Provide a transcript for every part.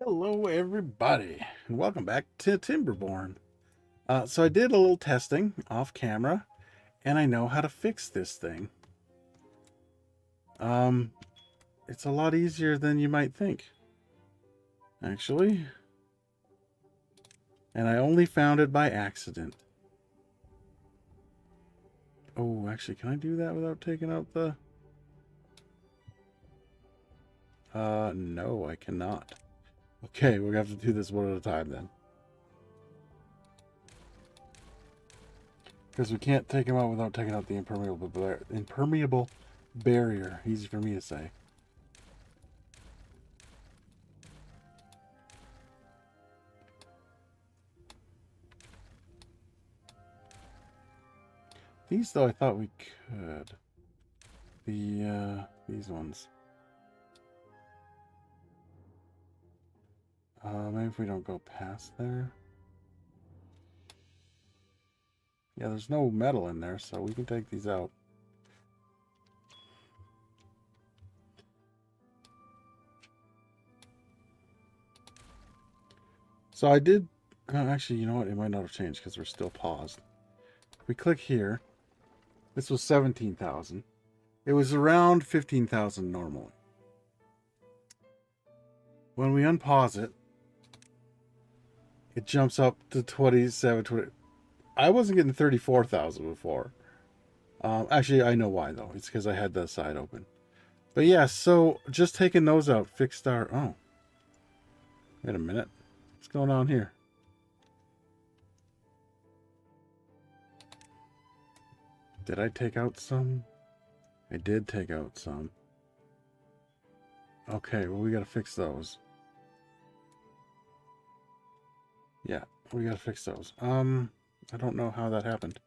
Hello, everybody, and welcome back to Timberborn. So I did a little testing off camera, and I know how to fix this thing. Um, it's a lot easier than you might think, actually. And I only found it by accident. Oh, actually, can I do that without taking out the... No, I cannot. Okay, we're gonna have to do this one at a time then. Because we can't take him out without taking out the impermeable barrier. Easy for me to say. These, though, I thought we could. These ones. Maybe if we don't go past there. Yeah, there's no metal in there, so we can take these out. So I did... actually, you know what? It might not have changed because we're still paused. If we click here, this was 17,000. It was around 15,000 normally. When we unpause it, it jumps up to 27, 20. I wasn't getting 34,000 before. Actually, I know why, though. It's because I had the side open. But yeah, so just taking those out fixed our... Oh. Wait a minute. What's going on here? Did I take out some? I did take out some. Okay, well, we gotta fix those. Yeah, we gotta fix those. I don't know how that happened.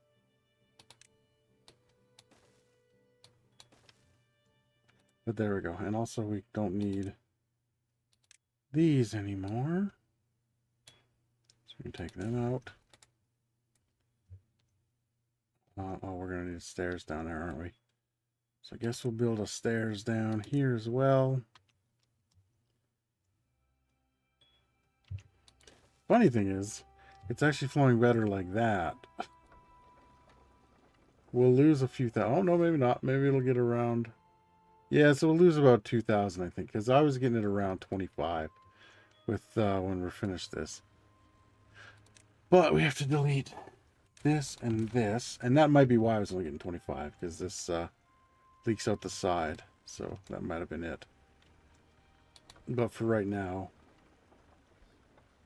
But there we go. And also, we don't need these anymore. So we can take them out. Oh, we're gonna need stairs down there, aren't we? So I guess we'll build a stairs down here as well. Funny thing is, it's actually flowing better like that. We'll lose a few thousand. Oh, no, maybe not. Maybe it'll get around... Yeah, so we'll lose about 2,000, I think, because I was getting it around 25 with when we're finished this. But we have to delete this, and that might be why I was only getting 25, because this leaks out the side, so that might have been it. But for right now,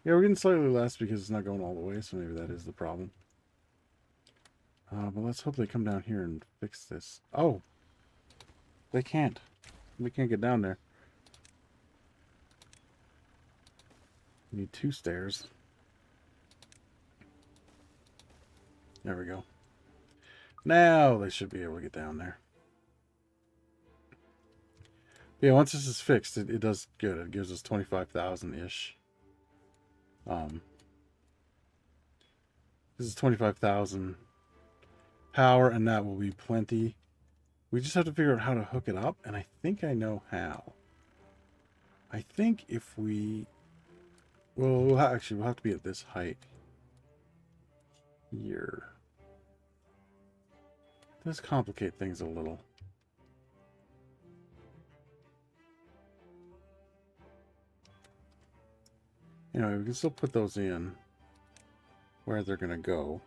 yeah, we're getting slightly less because it's not going all the way, so maybe that is the problem. But let's hope they come down here and fix this. Oh, they can't. We can't get down there. We need 2 stairs. There we go. Now they should be able to get down there. Yeah, once this is fixed, it does good. It gives us 25,000-ish. This is 25,000 power, and that will be plenty. We just have to figure out how to hook it up, and I think I know how. I think if we... Well, we'll have to be at this height. Here. It does complicate things a little. Anyway, we can still put those in where they're going to go.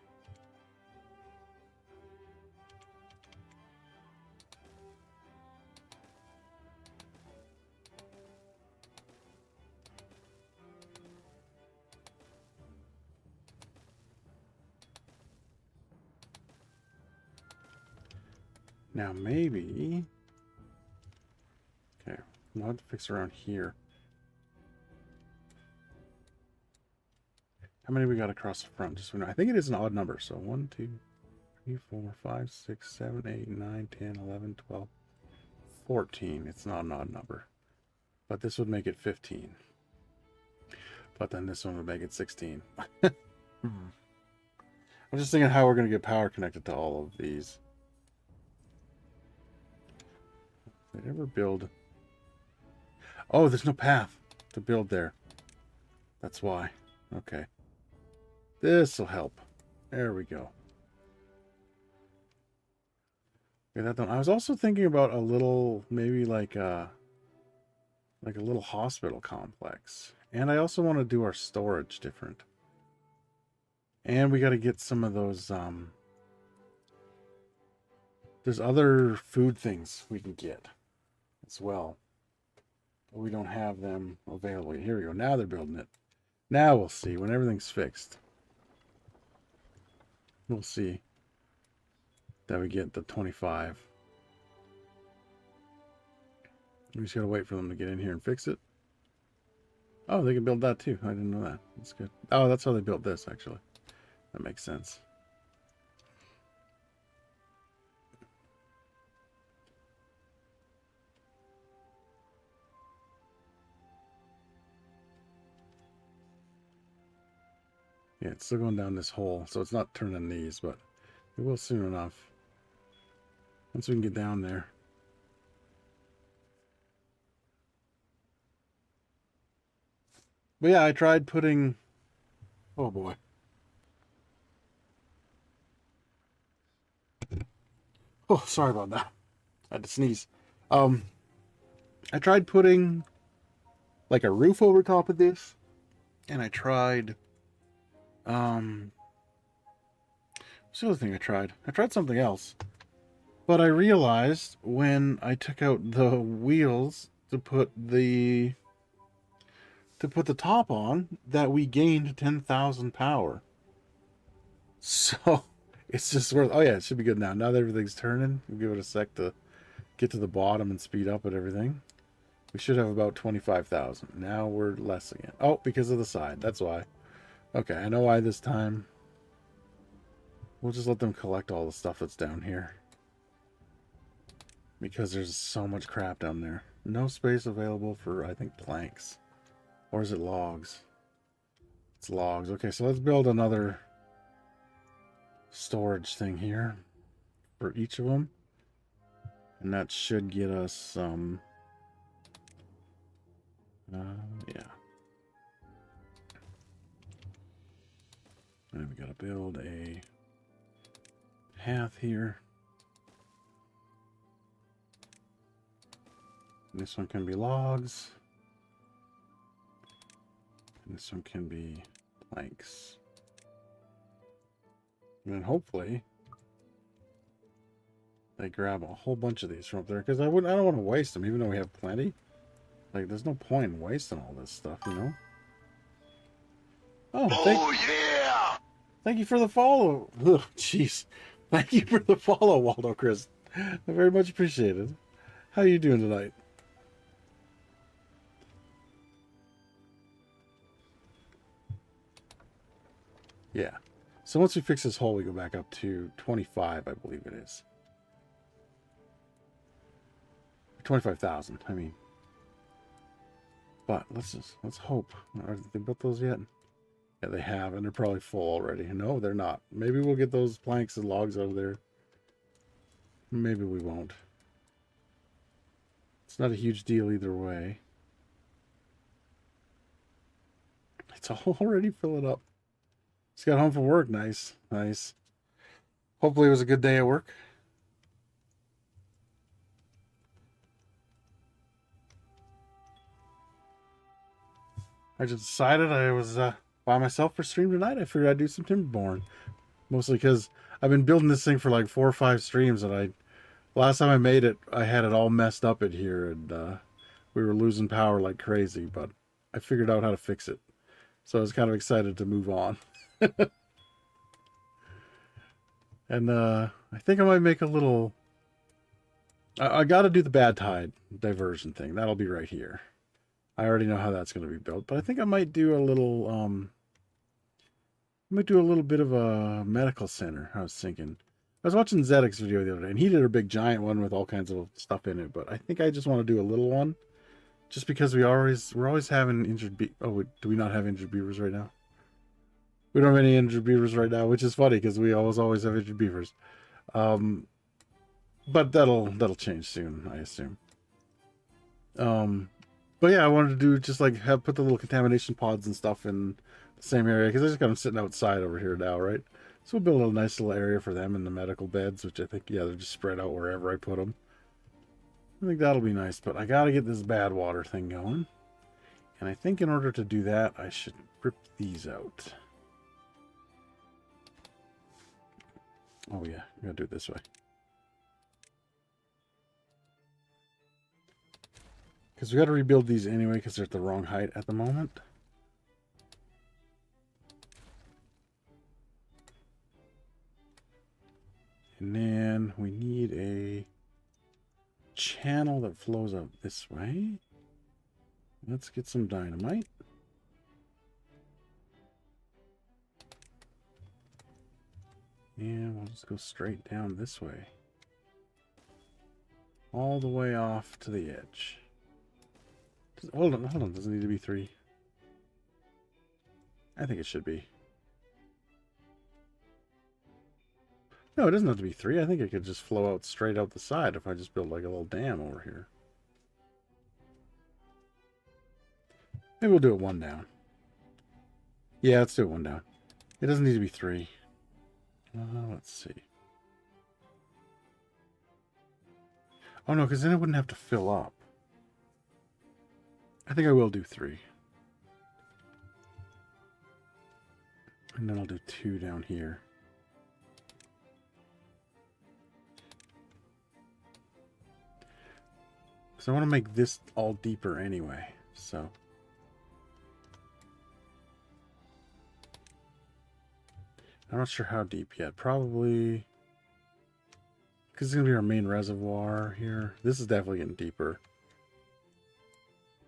Now maybe... Okay, we'll have to fix around here. How many we got across the front? Just I think it is an odd number. So 1, 2, 3, 4, 5, 6, 7, 8, 9, 10, 11, 12, 14. It's not an odd number. But this would make it 15. But then this one would make it 16. I'm just thinking how we're going to get power connected to all of these. Did I ever build... Oh, there's no path to build there. That's why. Okay. This'll help. There we go. Get that done. I was also thinking about a little, maybe like a little hospital complex. And I also want to do our storage different. And we got to get some of those, there's other food things we can get as well. But we don't have them available. Here we go. Now they're building it. Now we'll see when everything's fixed. We'll see that we get the 25. We just gotta wait for them to get in here and fix it. Oh, they can build that too. I didn't know that. That's good. Oh, that's how they built this, actually. That makes sense. Yeah, it's still going down this hole, so it's not turning these, but it will soon enough. Once we can get down there. But yeah, I tried putting... Oh boy. Oh, sorry about that. I had to sneeze. I tried putting like a roof over top of this, and I tried what's the other thing I tried? I tried something else. But I realized when I took out the wheels to put the top on that we gained 10,000 power. So it's just worth. Oh yeah, it should be good now. Now that everything's turning, we'll give it a sec to get to the bottom and speed up at everything. We should have about 25,000. Now we're less again. Oh, because of the side. That's why. Okay, I know why this time. We'll just let them collect all the stuff that's down here. Because there's so much crap down there. No space available for, I think, planks. Or is it logs? It's logs. Okay, so let's build another storage thing here for each of them. And that should get us some... yeah. And we gotta build a path here. And this one can be logs. And this one can be planks. And then hopefully they grab a whole bunch of these from up there, because I don't want to waste them, even though we have plenty. Like, there's no point in wasting all this stuff, you know? Oh, yeah! Thank you for the follow. Ugh, jeez. Thank you for the follow, Waldo Chris. I very much appreciated. How are you doing tonight? Yeah. So once we fix this hole, we go back up to 25, I believe it is. 25,000, I mean. But let's hope. Have they built those yet? Yeah, they have, and they're probably full already. No, they're not. Maybe we'll get those planks and logs out of there. Maybe we won't. It's not a huge deal either way. It's already filling up. Just got home from work. Nice. Nice. Hopefully it was a good day at work. I just decided I was by myself for stream tonight. I figured I'd do some Timberborn. Mostly because I've been building this thing for like 4 or 5 streams, and last time I made it, I had it all messed up in here, and we were losing power like crazy, but I figured out how to fix it. So I was kind of excited to move on. And I think I might make a little... I got to do the bad tide diversion thing. That'll be right here. I already know how that's going to be built, but I think I might do a little... I might do a little bit of a medical center, I was thinking. I was watching Zedek's video the other day, and he did a big giant one with all kinds of stuff in it, but I think I just want to do a little one. Just because we're always having injured do we not have injured beavers right now? We don't have any injured beavers right now, which is funny because we always have injured beavers. But that'll change soon, I assume. But yeah, I wanted to do just like have put the little contamination pods and stuff in the same area because I just got them sitting outside over here now, right? So we'll build a nice little area for them in the medical beds, which I think, yeah, they're just spread out wherever I put them. I think that'll be nice, but I got to get this bad water thing going. And I think in order to do that, I should rip these out. Oh yeah, I'm going to do it this way. Because we got to rebuild these anyway because they're at the wrong height at the moment. And then we need a channel that flows out this way. Let's get some dynamite. And we'll just go straight down this way. All the way off to the edge. Hold on. Does it need to be 3? I think it should be. No, it doesn't have to be 3. I think it could just flow out straight out the side if I just build like a little dam over here. Maybe we'll do it 1 down. Yeah, let's do it 1 down. It doesn't need to be 3. Let's see. Oh no, because then it wouldn't have to fill up. I think I will do 3. And then I'll do 2 down here. So I want to make this all deeper anyway, so. I'm not sure how deep yet. Probably, because it's going to be our main reservoir here. This is definitely getting deeper.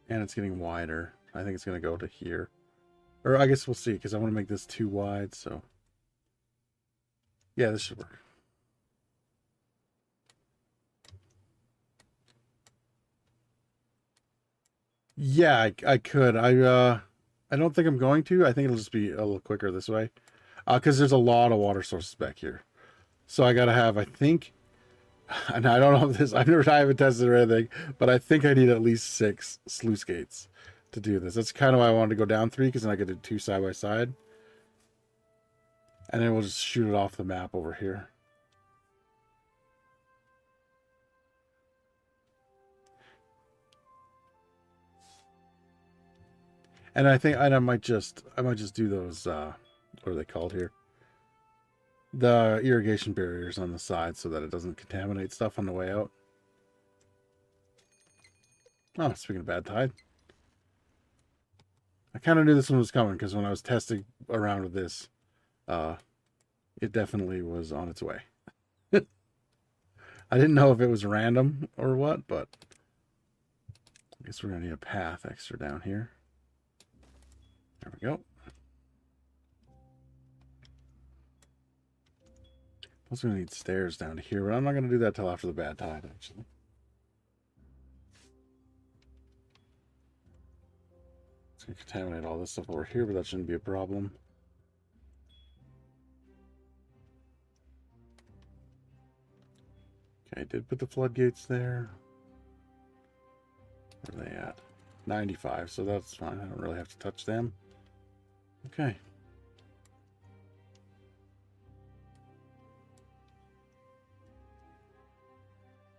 And it's getting wider. I think it's going to go to here. Or I guess we'll see, because I want to make this too wide, so. Yeah, this should work. Yeah, I could. I don't think I'm going to. I think it'll just be a little quicker this way. Because there's a lot of water sources back here. So I got to have, I think, and I don't know if this, I haven't tested or anything, but I think I need at least 6 sluice gates to do this. That's kind of why I wanted to go down 3, because then I could do 2 side by side. And then we'll just shoot it off the map over here. And I think I might just do those, what are they called here? The irrigation barriers on the side so that it doesn't contaminate stuff on the way out. Oh, speaking of bad tide. I kind of knew this one was coming because when I was testing around with this, it definitely was on its way. I didn't know if it was random or what, but I guess we're going to need a path extra down here. There we go. Also going to need stairs down to here, but I'm not going to do that till after the bad tide, actually. It's going to contaminate all this stuff over here, but that shouldn't be a problem. Okay, I did put the floodgates there. Where are they at? 95, so that's fine. I don't really have to touch them. Okay.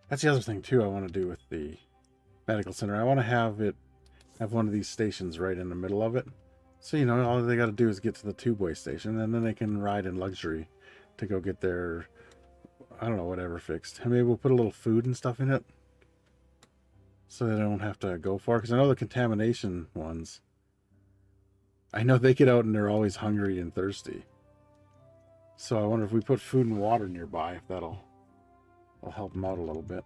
That's the other thing, too, I want to do with the medical center. I want to have one of these stations right in the middle of it. So, you know, all they got to do is get to the tubeway station, and then they can ride in luxury to go get their, I don't know, whatever fixed. And maybe we'll put a little food and stuff in it so they don't have to go far. Because I know the contamination ones, I know they get out and they're always hungry and thirsty. So I wonder if we put food and water nearby, if that'll help them out a little bit.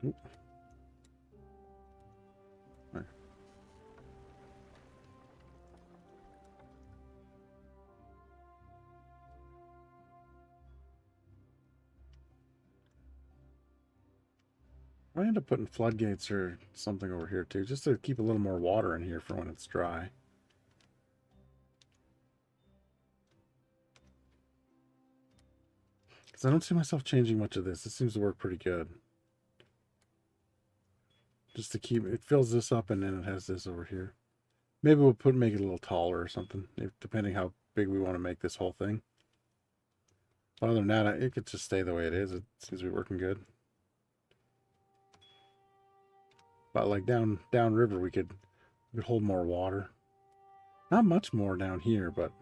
Oop. There. I end up putting floodgates or something over here too, just to keep a little more water in here for when it's dry. Because I don't see myself changing much of this. This seems to work pretty good. Just to keep it fills this up, and then it has this over here. Maybe we'll make it a little taller or something, depending how big we want to make this whole thing. But other than that, it could just stay the way it is. It seems to be working good. But like downriver, we could hold more water. Not much more down here, but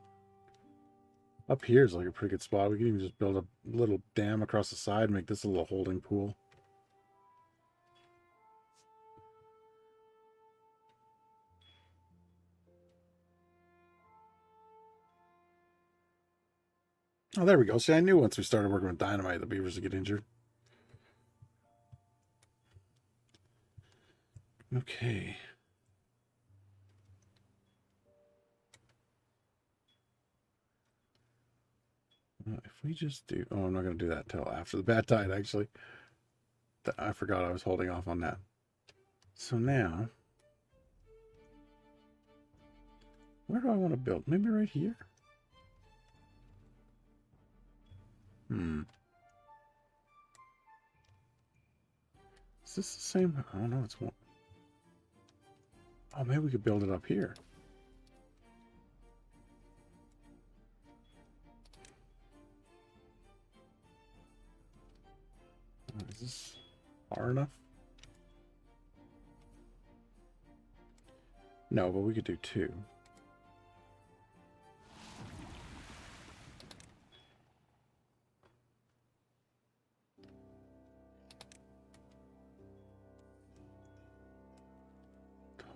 up here is like a pretty good spot. We could even just build a little dam across the side and make this a little holding pool. Oh, there we go. See, I knew once we started working with dynamite, the beavers would get injured. Okay. If we just do... Oh, I'm not going to do that till after the bad tide, actually. I forgot I was holding off on that. So now... Where do I want to build? Maybe right here? Is this the same? Oh, no, it's one. Oh, maybe we could build it up here. Is this far enough? No, but we could do two.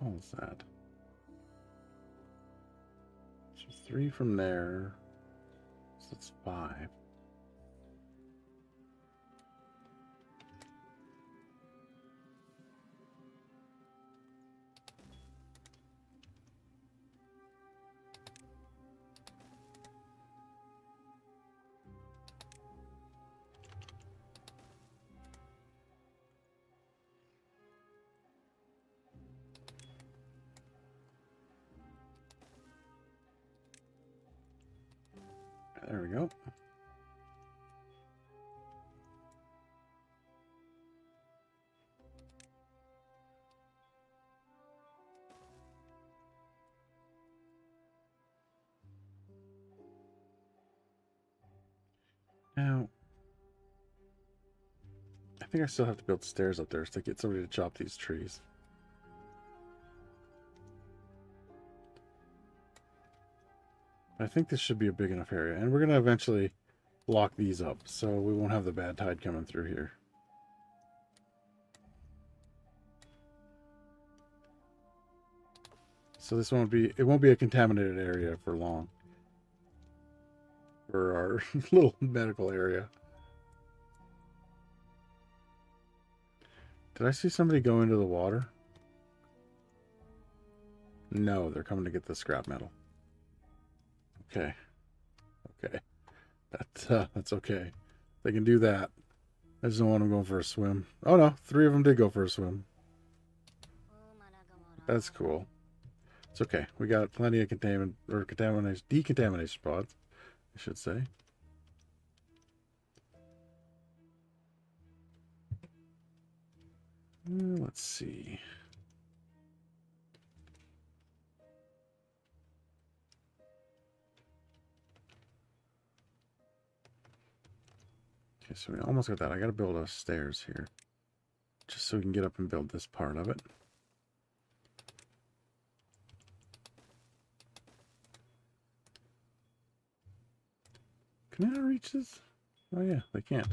How tall is that? So 3 from there. So that's 5. There we go. Now, I think I still have to build stairs up there to get somebody to chop these trees. I think this should be a big enough area. And we're going to eventually lock these up, so we won't have the bad tide coming through here. So this won't be, it won't be a contaminated area for long. For our little medical area. Did I see somebody go into the water? No, they're coming to get the scrap metal. Okay. Okay. That's okay. They can do that. I just don't want them going for a swim. Oh no, 3 of them did go for a swim. That's cool. It's okay. We got plenty of decontamination spots, I should say. Let's see. Okay, so we almost got that. I got to build a stairs here, just so we can get up and build this part of it. Can I reach this? Oh yeah, they can't.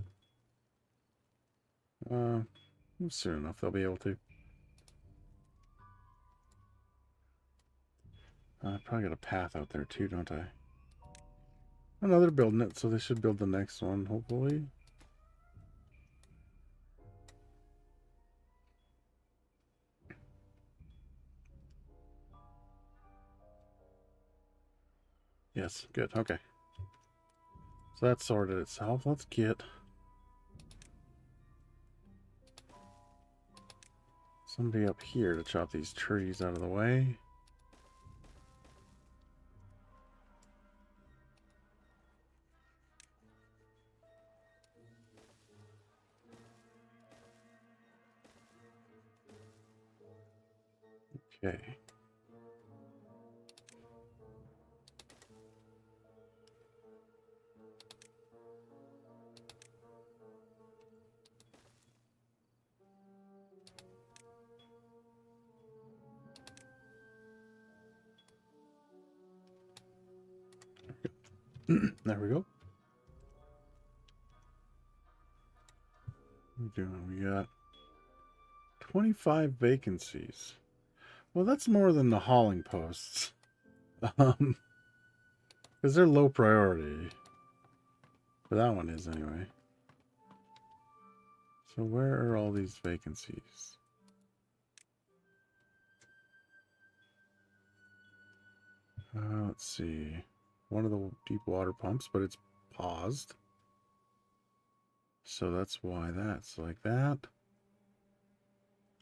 Soon enough they'll be able to. I probably got a path out there too, don't I? Oh no, they're building it, so they should build the next one, hopefully. Yes, good, okay. So that's sorted itself. Let's get... Somebody up here to chop these trees out of the way. Okay. There we go. What are we doing? We got 25 vacancies. Well, that's more than the hauling posts. Because they're low priority. But that one is anyway. So where are all these vacancies? Let's see. One of the deep water pumps, but it's paused. So that's why that's like that.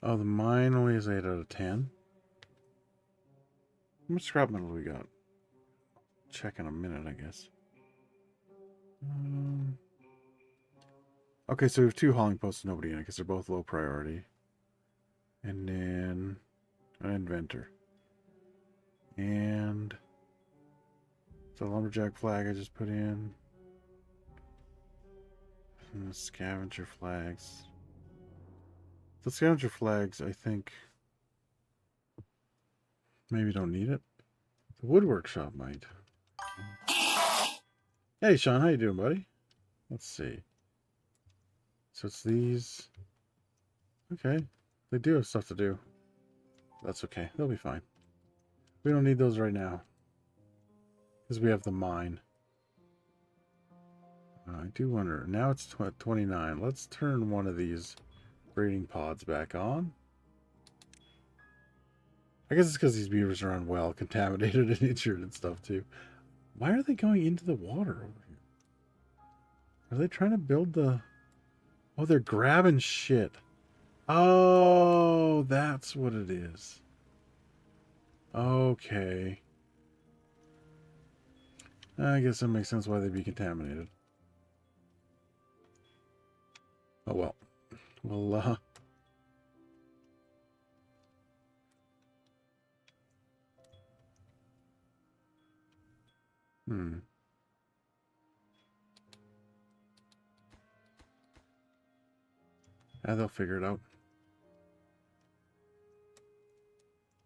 Oh, the mine only is 8 out of 10. How much scrap metal do we got? Check in a minute, I guess. Okay, so we have 2 hauling posts, nobody in it, because they're both low priority. And then an inventor. And the lumberjack flag I just put in. And the scavenger flags. The scavenger flags, I think, maybe don't need it. The wood workshop might. Hey, Sean, how you doing, buddy? Let's see. So it's these. Okay. They do have stuff to do. That's okay. They'll be fine. We don't need those right now. Because we have the mine. I do wonder. Now it's 29. Let's turn one of these breeding pods back on. I guess it's because these beavers are unwell, contaminated and injured and stuff too. Why are they going into the water over here? Are they trying to build the... Oh, they're grabbing shit. Oh, that's what it is. Okay. I guess that makes sense why they'd be contaminated. Oh well. Well, yeah, they'll figure it out.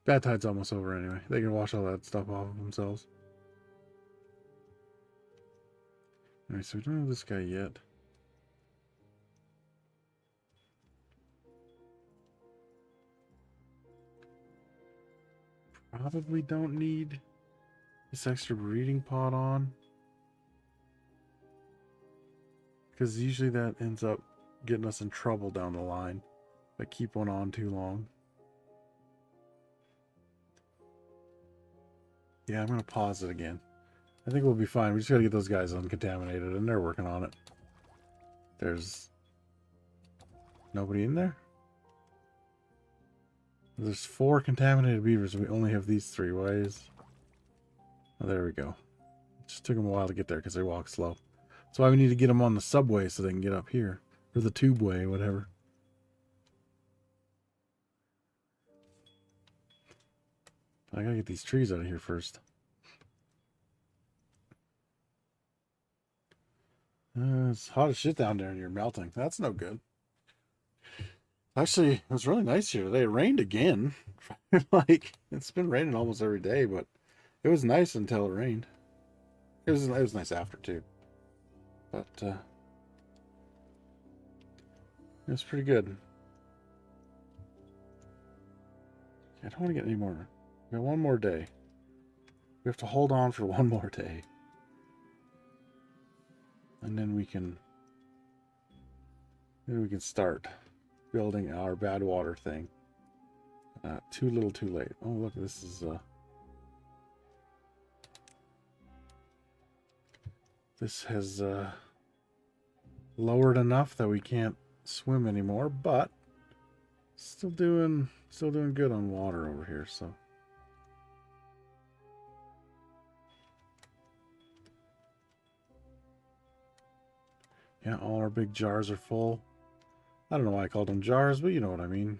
Bad tide's almost over anyway. They can wash all that stuff off of themselves. Alright, so we don't have this guy yet. Probably don't need this extra breeding pod on. Because usually that ends up getting us in trouble down the line. If I keep one on too long. Yeah, I'm going to pause it again. I think we'll be fine. We just got to get those guys uncontaminated, and they're working on it. There's nobody in there? There's 4 contaminated beavers, and we only have these 3 ways. Oh, there we go. It just took them a while to get there because they walk slow. That's why we need to get them on the subway so they can get up here. Or the tubeway, whatever. I gotta get these trees out of here first. It's hot as shit down there and you're melting. That's no good. Actually, it was really nice here today. It rained again. Like, it's been raining almost every day, but it was nice until it rained. It was nice after, too. But, it was pretty good. I don't want to get any more. We got one more day. We have to hold on for one more day. And then we can start building our badwater thing. Too little too late. Oh look, this is this has lowered enough that we can't swim anymore, but still doing good on water over here, so. Yeah, all our big jars are full. I don't know why I called them jars, but you know what I mean.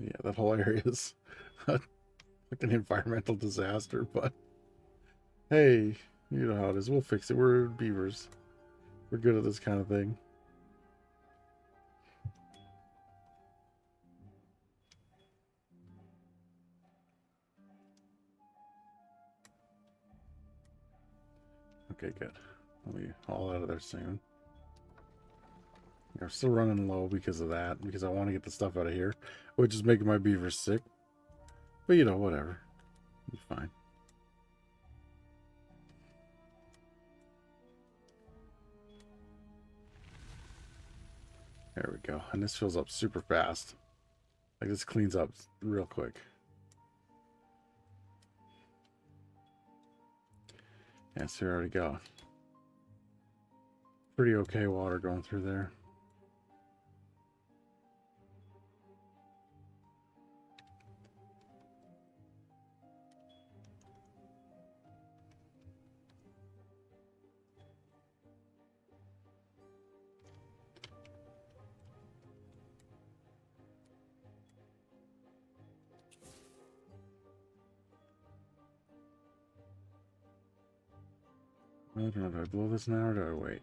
Yeah, that whole area is like an environmental disaster, but hey, you know how it is. We'll fix it. We're beavers. We're good at this kind of thing. Okay, good. I'll be all out of there soon. We're still running low because of that, because I want to get the stuff out of here, which is making my beavers sick. But you know, whatever. Be fine. There we go. And this fills up super fast. Like, this cleans up real quick. Yes, here we already go. Pretty okay water going through there. I don't know, do I blow this now or do I wait?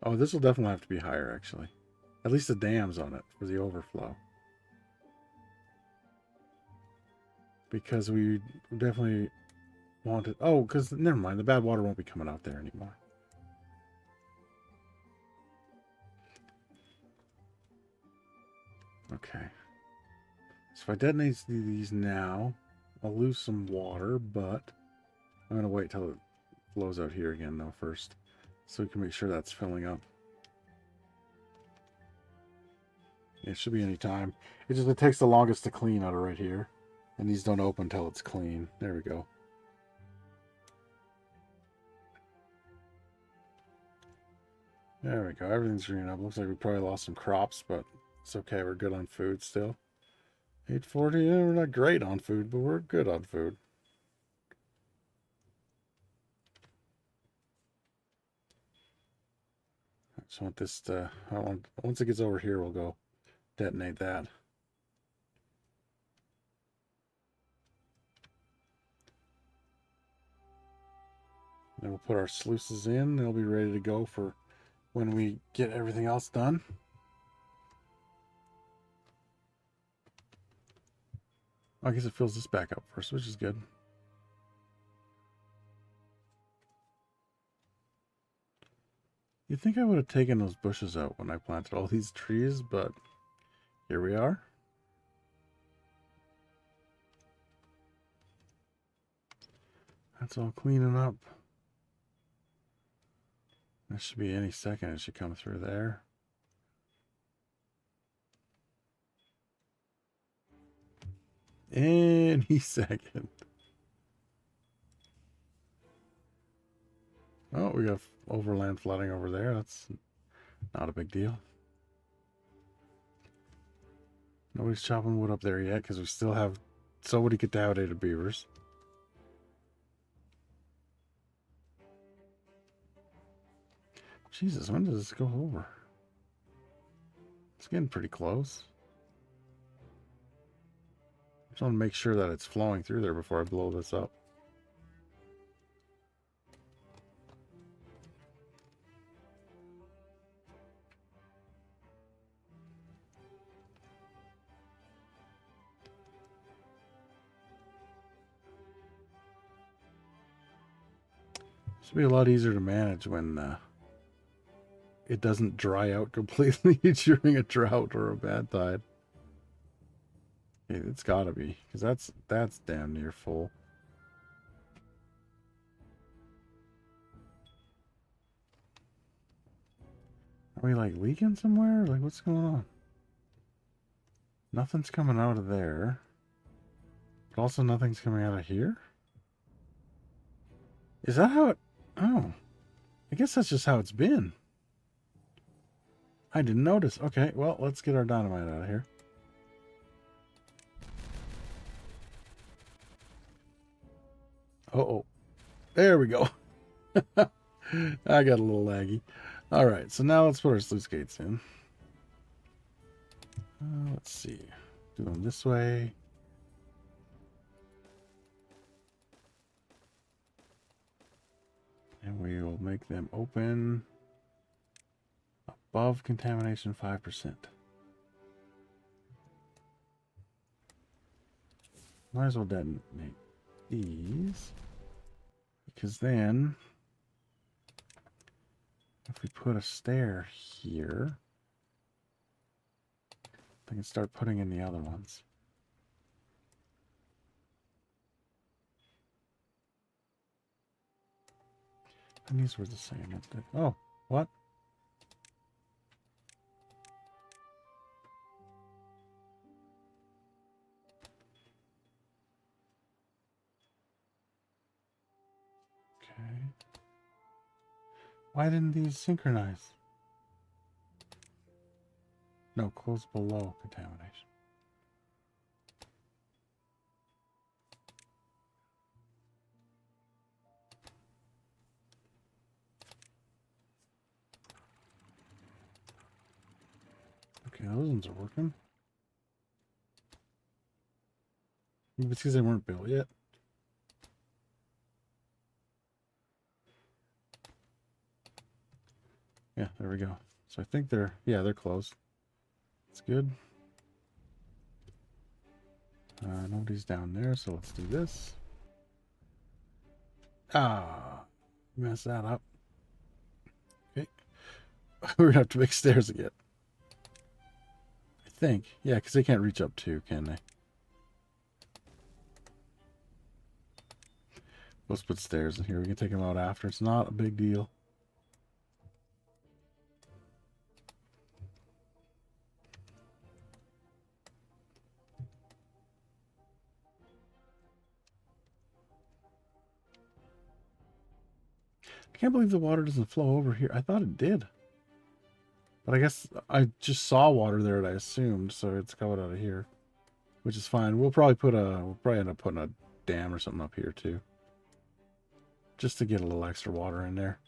Oh, this will definitely have to be higher, actually. At least the dam's on it for the overflow. Because we definitely want it. Oh, because never mind, the bad water won't be coming out there anymore. Okay. So if I detonate these now, I'll lose some water, but I'm going to wait till it flows out here again, though, first. So we can make sure that's filling up. It should be any time. It takes the longest to clean out of right here. And these don't open until it's clean. There we go. There we go. Everything's green up. Looks like we probably lost some crops, but it's okay. We're good on food still. 840. Yeah, we're not great on food, but we're good on food. I just want this to... once it gets over here, we'll go detonate that. Then we'll put our sluices in. They'll be ready to go for when we get everything else done. I guess it fills this back up first, which is good. You'd think I would have taken those bushes out when I planted all these trees, but here we are. That's all cleaning up. That should be any second. It should come through there. Any second. Oh, we got overland flooding over there. That's not a big deal. Nobody's chopping wood up there yet because we still have so many contaminated beavers. Jesus, when does this go over? It's getting pretty close. Just want to make sure that it's flowing through there before I blow this up. This will be a lot easier to manage when it doesn't dry out completely during a drought or a bad tide. Okay, it's gotta be, because that's damn near full. Are we like leaking somewhere? Like, what's going on? Nothing's coming out of there. But also nothing's coming out of here? Is that how it... Oh. I guess that's just how it's been. I didn't notice. Okay, well, let's get our dynamite out of here. Uh-oh. There we go. I got a little laggy. All right, so now let's put our sluice gates in. Let's see. Do them this way. And we will make them open above contamination 5%. Might as well detonate these. Because then, if we put a stair here, I can start putting in the other ones. And these were the same. Oh, what? Okay. Why didn't these synchronize? No, close below contamination. Okay, those ones are working. Maybe it's because they weren't built yet. Yeah, there we go. So I think they're closed. That's good. Nobody's down there, so let's do this. Ah, mess that up. Okay. We're gonna have to make stairs again. I think. Yeah, because they can't reach up too, can they? Let's put stairs in here. We can take them out after. It's not a big deal. I can't believe the water doesn't flow over here. I thought it did. But I guess I just saw water there and I assumed, so it's coming out of here. Which is fine. We'll probably end up putting a dam or something up here too. Just to get a little extra water in there.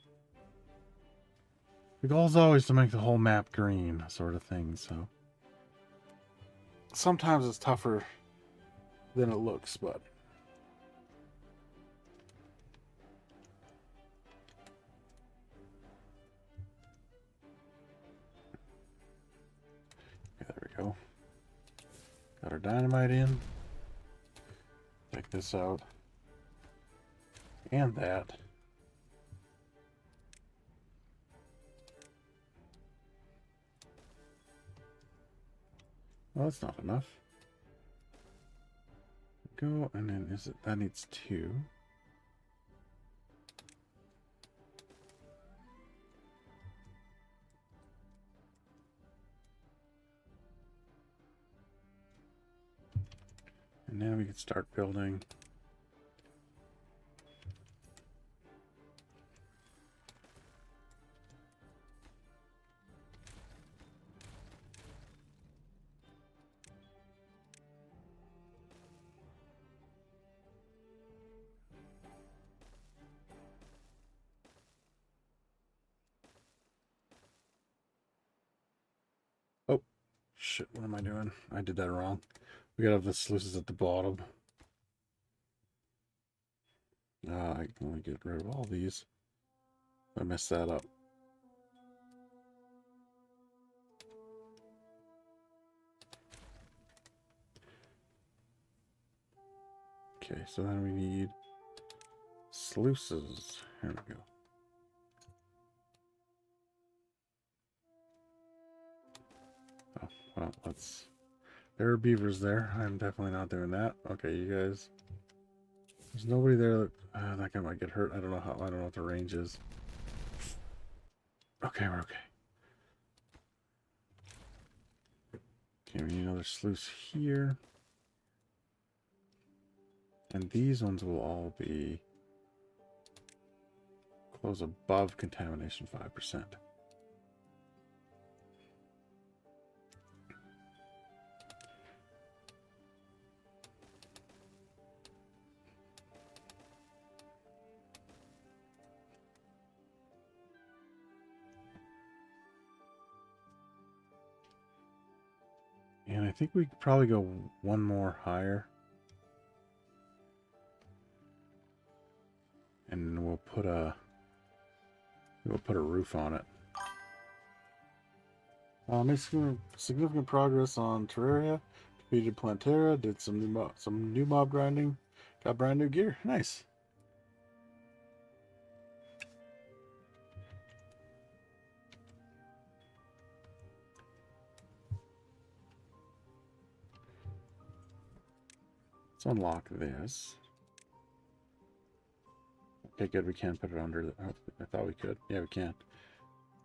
The goal is always to make the whole map green, sort of thing, so. Sometimes it's tougher than it looks, but. Okay, there we go. Got our dynamite in. Take this out. And that. Well, that's not enough. Go, and then that needs 2. And then we can start building. Oh, shit, what am I doing? I did that wrong. We gotta have the sluices at the bottom. I can only get rid of all these. I messed that up. Okay, so then we need sluices. Here we go. Oh, well, there are beavers there. I'm definitely not doing that. Okay, you guys. There's nobody there that guy might get hurt. I don't know what the range is. Okay, we're okay. Okay, we need another sluice here. And these ones will all be close above contamination 5%. I think we could probably go one more higher. And we'll put a roof on it. Made significant progress on Terraria. Defeated Plantera. Did some new mob grinding. Got brand new gear. Nice. Let's unlock this. Okay, good. We can put it under. Oh, I thought we could. Yeah, we can.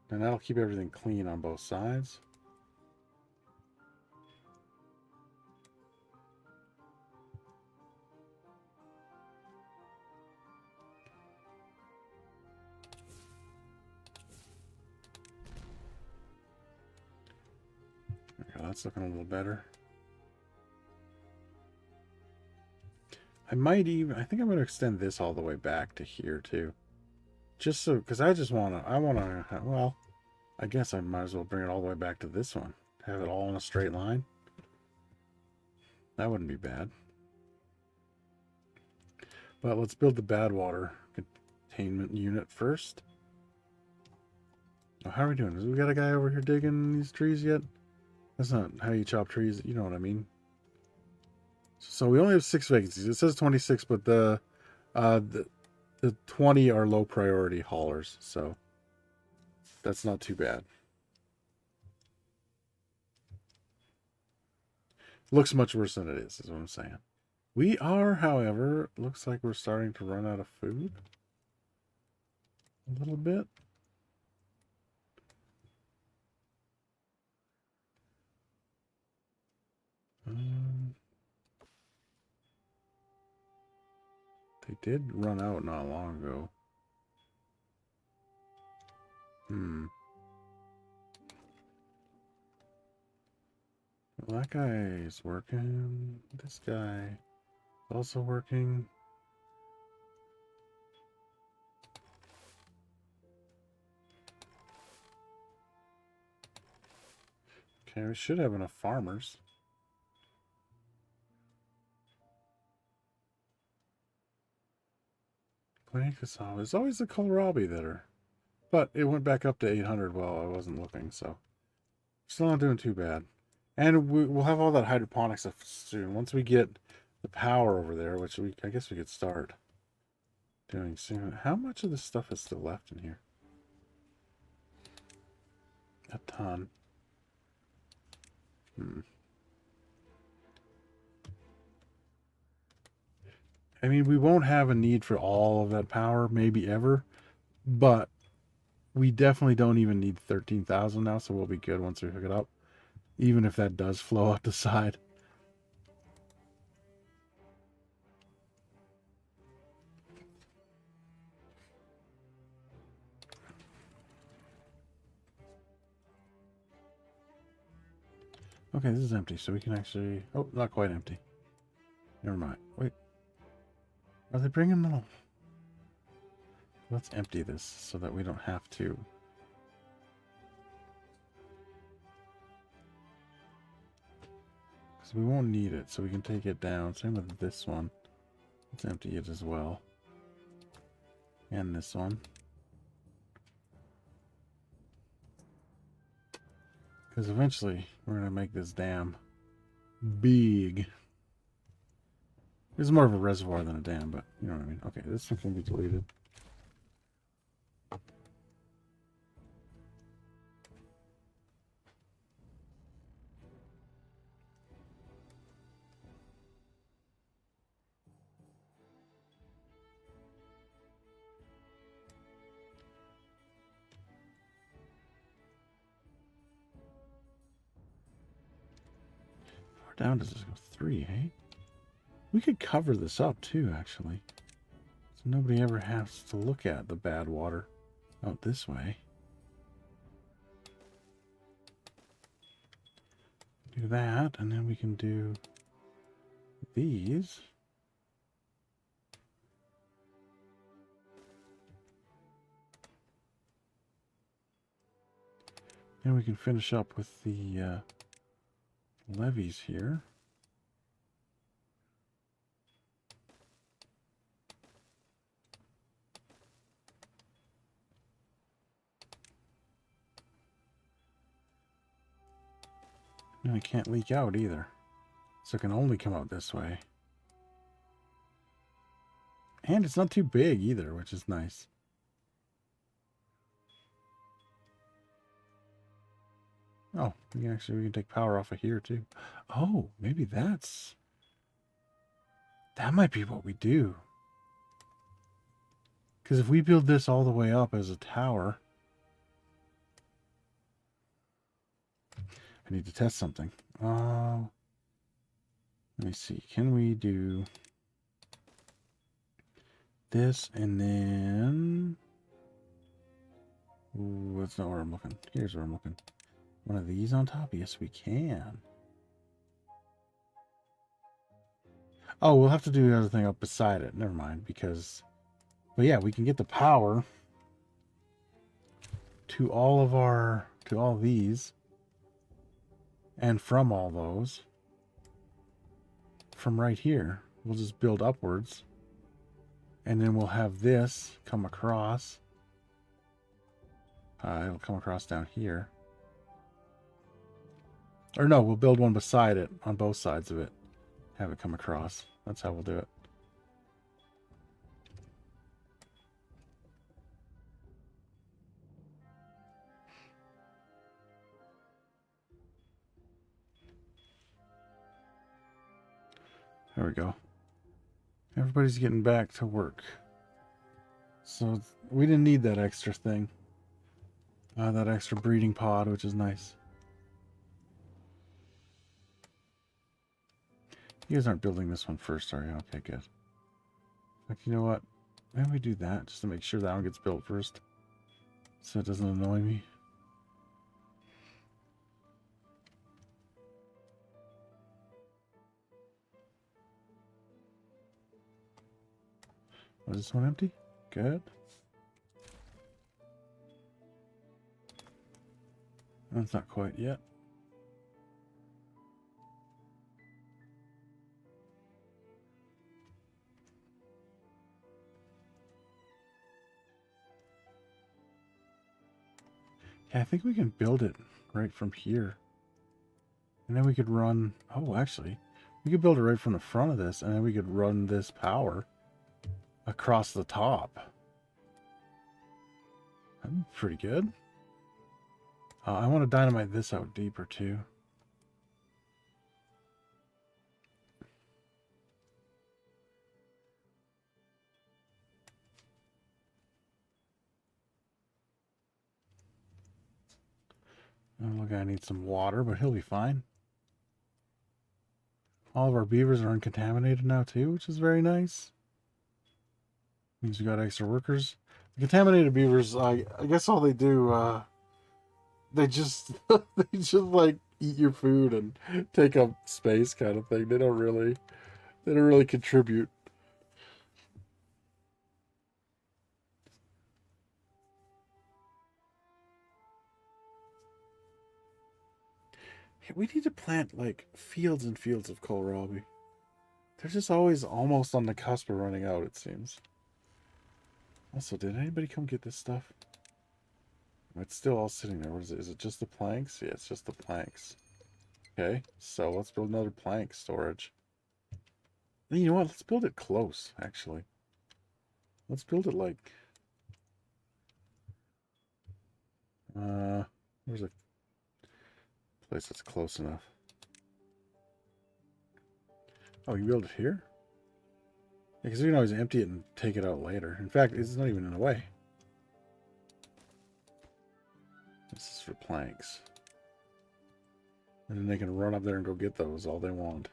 And that'll keep everything clean on both sides. Okay, that's looking a little better. I think I'm going to extend this all the way back to here too. Just so, because I want to, well, I guess I might as well bring it all the way back to this one. Have it all in a straight line. That wouldn't be bad. But let's build the badwater containment unit first. Oh, how are we doing? We got a guy over here digging these trees yet? That's not how you chop trees. You know what I mean. So we only have 6 vacancies. It says 26, but the 20 are low priority haulers, so that's not too bad. Looks much worse than it is what I'm saying. We are, however, looks like we're starting to run out of food. A little bit. They did run out not long ago. Well, that guy is working. This guy is also working. Okay, we should have enough farmers. It's always the kohlrabi that are... But it went back up to 800 while I wasn't looking, so... Still not doing too bad. And we'll have all that hydroponic stuff soon. Once we get the power over there, which I guess we could start doing soon. How much of this stuff is still left in here? A ton. I mean, we won't have a need for all of that power, maybe ever, but we definitely don't even need 13,000 now, so we'll be good once we hook it up, even if that does flow out the side. Okay, this is empty, so we can actually... Oh, not quite empty. Never mind. Wait. Are they bringing them? Let's empty this so that we don't have to. Because we won't need it, so we can take it down. Same with this one. Let's empty it as well. And this one. Because eventually we're going to make this dam big. It's more of a reservoir than a dam, but you know what I mean. Okay, this one can be deleted. How down does this go? 3, eh? We could cover this up too, actually. So nobody ever has to look at the bad water out this way. Do that, and then we can do these. And we can finish up with the levees here. And it can't leak out either. So it can only come out this way. And it's not too big either, which is nice. Oh, we can take power off of here too. Oh, maybe that might be what we do. Because if we build this all the way up as a tower, I need to test something. Let me see. Can we do this and then... Ooh, that's not where I'm looking. Here's where I'm looking. One of these on top? Yes, we can. Oh, we'll have to do the other thing up beside it. Never mind, because... But yeah, we can get the power to all of our... to all these. And from all those. From right here. We'll just build upwards. And then we'll have this come across. It'll come across down here. Or no, we'll build one beside it on both sides of it. Have it come across. That's how we'll do it. There we go. Everybody's getting back to work. So we didn't need that extra thing. That extra breeding pod, which is nice. You guys aren't building this one first, are you? Okay, good. Like, you know what? Maybe we do that just to make sure that one gets built first. So it doesn't annoy me. Oh, is this one empty? Good. That's not quite yet. Yeah, I think we can build it right from here. And then we could run... Oh, actually, we could build it right from the front of this, and then we could run this power across the top. That'd be pretty good. I want to dynamite this out deeper, too. Oh, look, I need some water, but he'll be fine. All of our beavers are uncontaminated now, too, which is very nice. Means we got extra workers. The contaminated beavers, I guess all they do, they just they just like eat your food and take up space kind of thing. They don't really contribute. Yeah, we need to plant like fields and fields of kohlrabi. They're just always almost on the cusp of running out, it seems. Also, did anybody come get this stuff? It's still all sitting there. What is it? Is it just the planks? Yeah, it's just the planks. Okay, so let's build another plank storage. You know what? Let's build it close, actually. Let's build it like... where's a place that's close enough? Oh, you build it here? Yeah, because we can always empty it and take it out later. In fact, it's not even in the way. This is for planks. And then they can run up there and go get those all they want.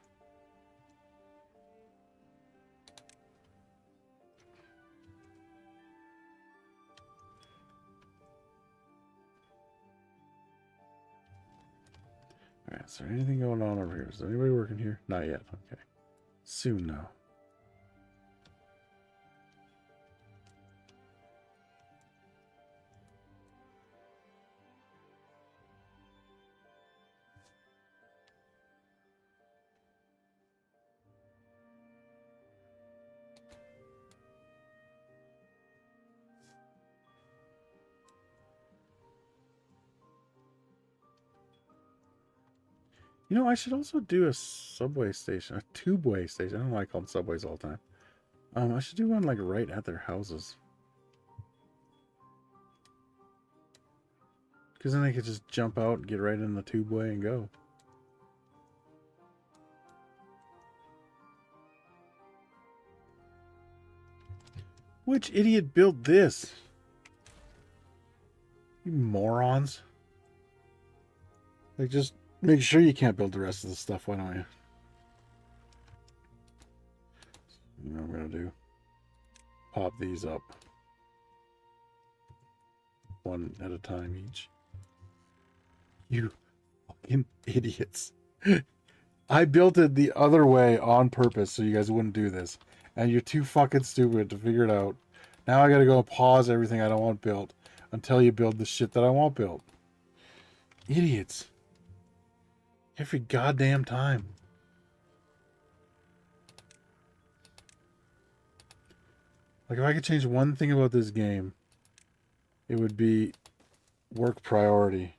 Alright, is there anything going on over here? Is there anybody working here? Not yet. Okay. Soon now. You know, I should also do a subway station, a tubeway station. I don't know why I call them subways all the time. I should do one like right at their houses. Because then they could just jump out, get right in the tubeway and go. Which idiot built this? You morons. Like, just make sure you can't build the rest of the stuff, why don't you? You know what I'm going to do? Pop these up. One at a time each. You fucking idiots. I built it the other way on purpose so you guys wouldn't do this. And you're too fucking stupid to figure it out. Now I gotta go pause everything I don't want built until you build the shit that I want built. Idiots. Every goddamn time. Like, if I could change one thing about this game, it would be work priority.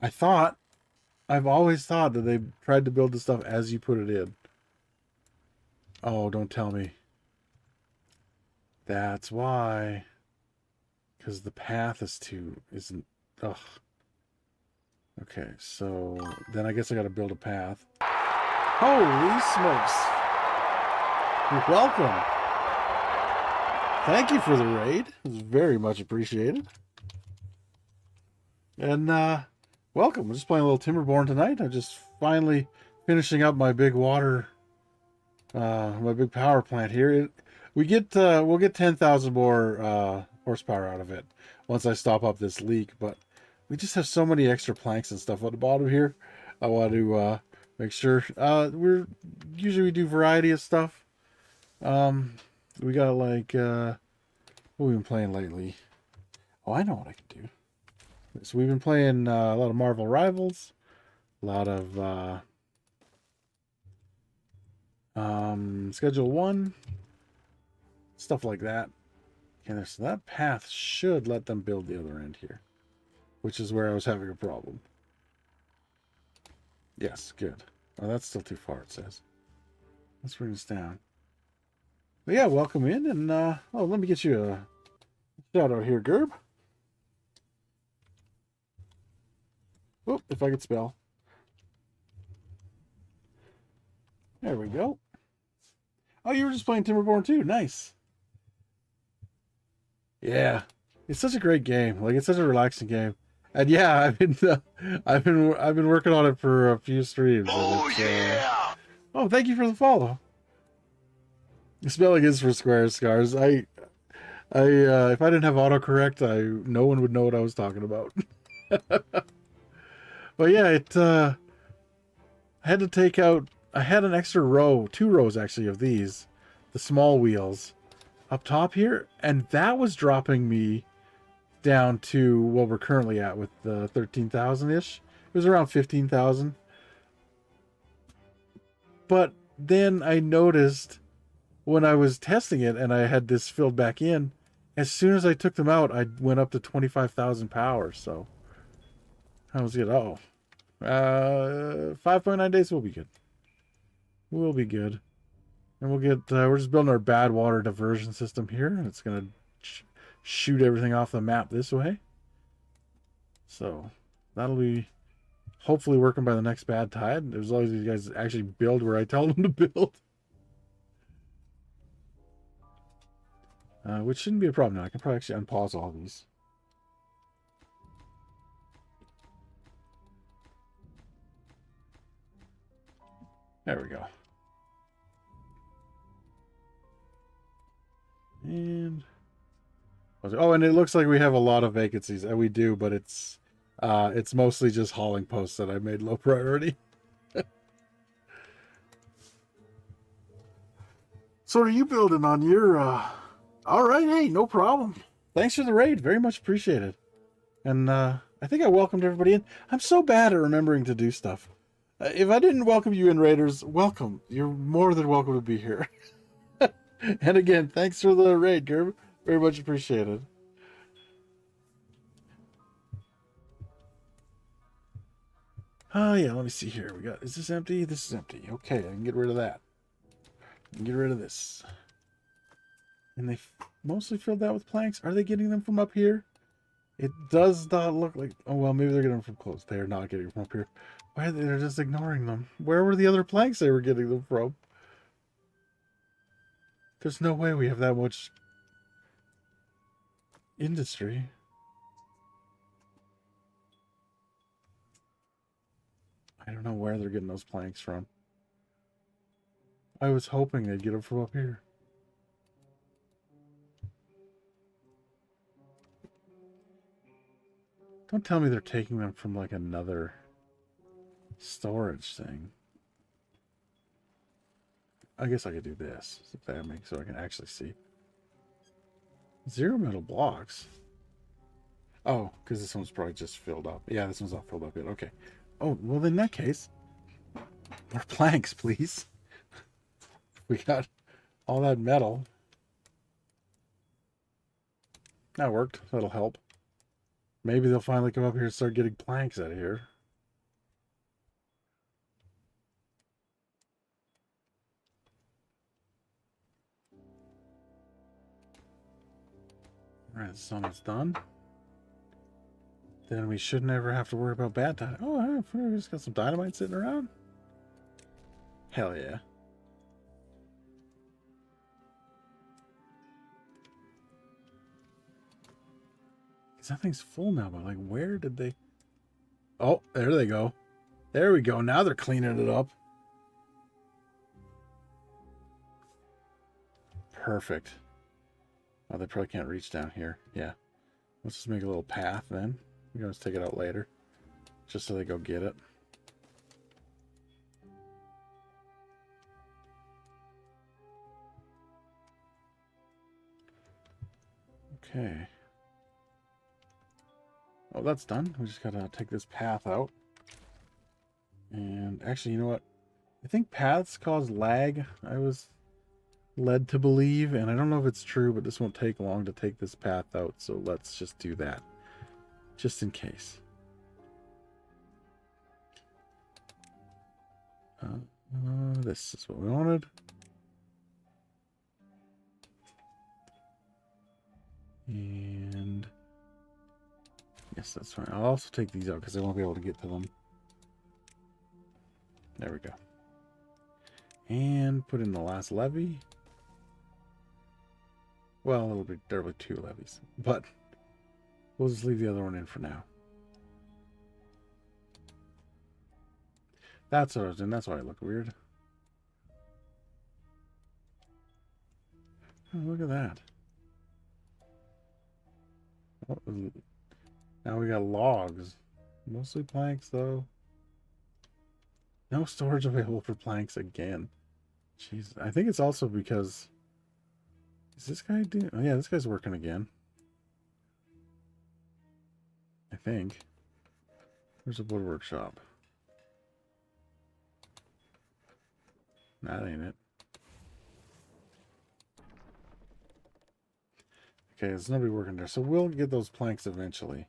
I've always thought that they tried to build the stuff as you put it in. Oh, don't tell me. That's why. Because the path isn't, ugh. Okay, so then I guess I gotta build a path. Holy smokes. Welcome. Thank you for the raid. It was very much appreciated. And, welcome. I'm just playing a little Timberborn tonight. I'm just finally finishing up my big water, my big power plant here. We'll get 10,000 more, horsepower out of it once I stop up this leak, but we just have so many extra planks and stuff at the bottom here. I want to, make sure, usually we do variety of stuff. We got like, what have we been playing lately? Oh, I know what I can do. So we've been playing a lot of Marvel Rivals, a lot of Schedule 1, stuff like that. Okay, so that path should let them build the other end here, which is where I was having a problem. Yes, good. Oh, that's still too far, it says. Let's bring this down. But yeah, welcome in, and oh, let me get you a shout out here, Gerb. Oh, if I could spell. There we go. Oh, you were just playing Timberborn too. Nice. Yeah, it's such a great game. Like, it's such a relaxing game. And yeah, I've been working on it for a few streams. Oh yeah. Oh, thank you for the follow. The spelling is for squares, scars. If I didn't have autocorrect, no one would know what I was talking about. But yeah, I had to take out. I had an extra row, 2 rows actually of these, the small wheels, up top here, and that was dropping me down to what we're currently at with the 13,000-ish. It was around 15,000. But then I noticed when I was testing it and I had this filled back in, as soon as I took them out, I went up to 25,000 power. So I was good. Oh, 5.9 days will be good. We'll be good. And we'll get, we're just building our badwater diversion system here. And it's going to shoot everything off the map this way. So that'll be hopefully working by the next bad tide. As long as you guys actually build where I tell them to build. Which shouldn't be a problem now. I can probably actually unpause all these. There we go. And oh, and it looks like we have a lot of vacancies. And we do, but it's mostly just hauling posts that I made low priority. So what are you building on your all right, hey, no problem. Thanks for the raid. Very much appreciated. And I think I welcomed everybody in. I'm so bad at remembering to do stuff. If I didn't welcome you in, Raiders, welcome. You're more than welcome to be here. And again, thanks for the raid, Gerb. Very much appreciated. Oh, yeah, let me see here. We got, is this empty? This is empty. Okay, I can get rid of that. I can get rid of this. And they mostly filled that with planks. Are they getting them from up here? It does not look like... Oh, well, maybe they're getting them from close. They are not getting them from up here. Why are they? They're just ignoring them? Where were the other planks they were getting them from? There's no way we have that much industry. I don't know where they're getting those planks from. I was hoping they'd get them from up here. Don't tell me they're taking them from like another storage thing. I guess I could do this. So I can actually see. 0 metal blocks. Oh, because this one's probably just filled up. Yeah, this one's not filled up yet. Okay. Oh, well, in that case, more planks, please. We got all that metal. That worked. That'll help. Maybe they'll finally come up here and start getting planks out of here. Alright, this one's done. Then we should never have to worry about bad dynamite. Oh, we just got some dynamite sitting around. Hell yeah. Because that thing's full now, but like, where did they... Oh, there they go. There we go. Now they're cleaning it up. Perfect. Oh, they probably can't reach down here. Yeah. Let's just make a little path then. We can just take it out later. Just so they go get it. Okay. Oh, that's done. We just gotta take this path out. And actually, you know what? I think paths cause lag. I was led to believe, and I don't know if it's true, but this won't take long to take this path out, so let's just do that. Just in case. This is what we wanted. And yes, that's fine. I'll also take these out because I won't be able to get to them. There we go. And put in the last levee. Well, there'll be 2 levees, but we'll just leave the other one in for now. That's what I was doing. That's why I look weird. Oh, look at that. Oh, now we got logs. Mostly planks, though. No storage available for planks again. Jeez, I think it's also because... Is this guy doing... Oh, yeah, this guy's working again. I think. Where's the wood workshop? That ain't it. Okay, there's nobody working there. So we'll get those planks eventually.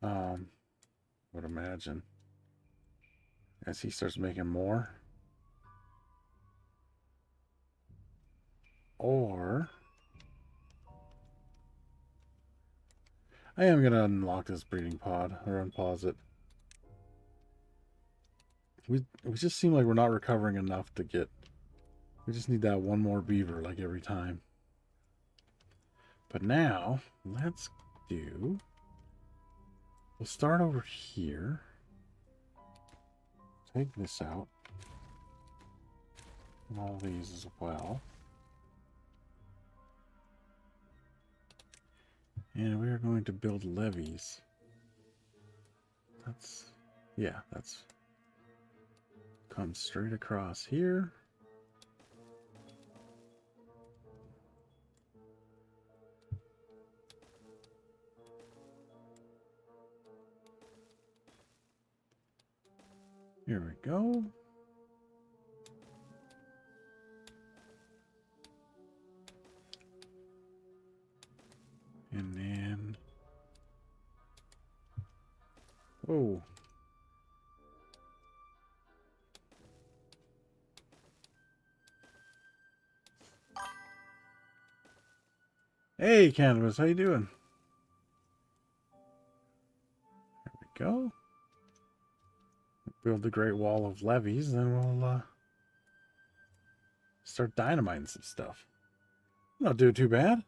Would imagine. As he starts making more. Or... I am going to unlock this breeding pod. Or unpause it. We just seem like we're not recovering enough to get... We just need that one more beaver like every time. But now, let's do... We'll start over here. Take this out. And all these as well. And we are going to build levees. That's... Yeah, that's... Comes straight across here. Here we go. And then... Oh. Hey, Cannabis, how you doing? There we go. Build the Great Wall of Levees, then we'll start dynamiting some stuff. Not doing too bad.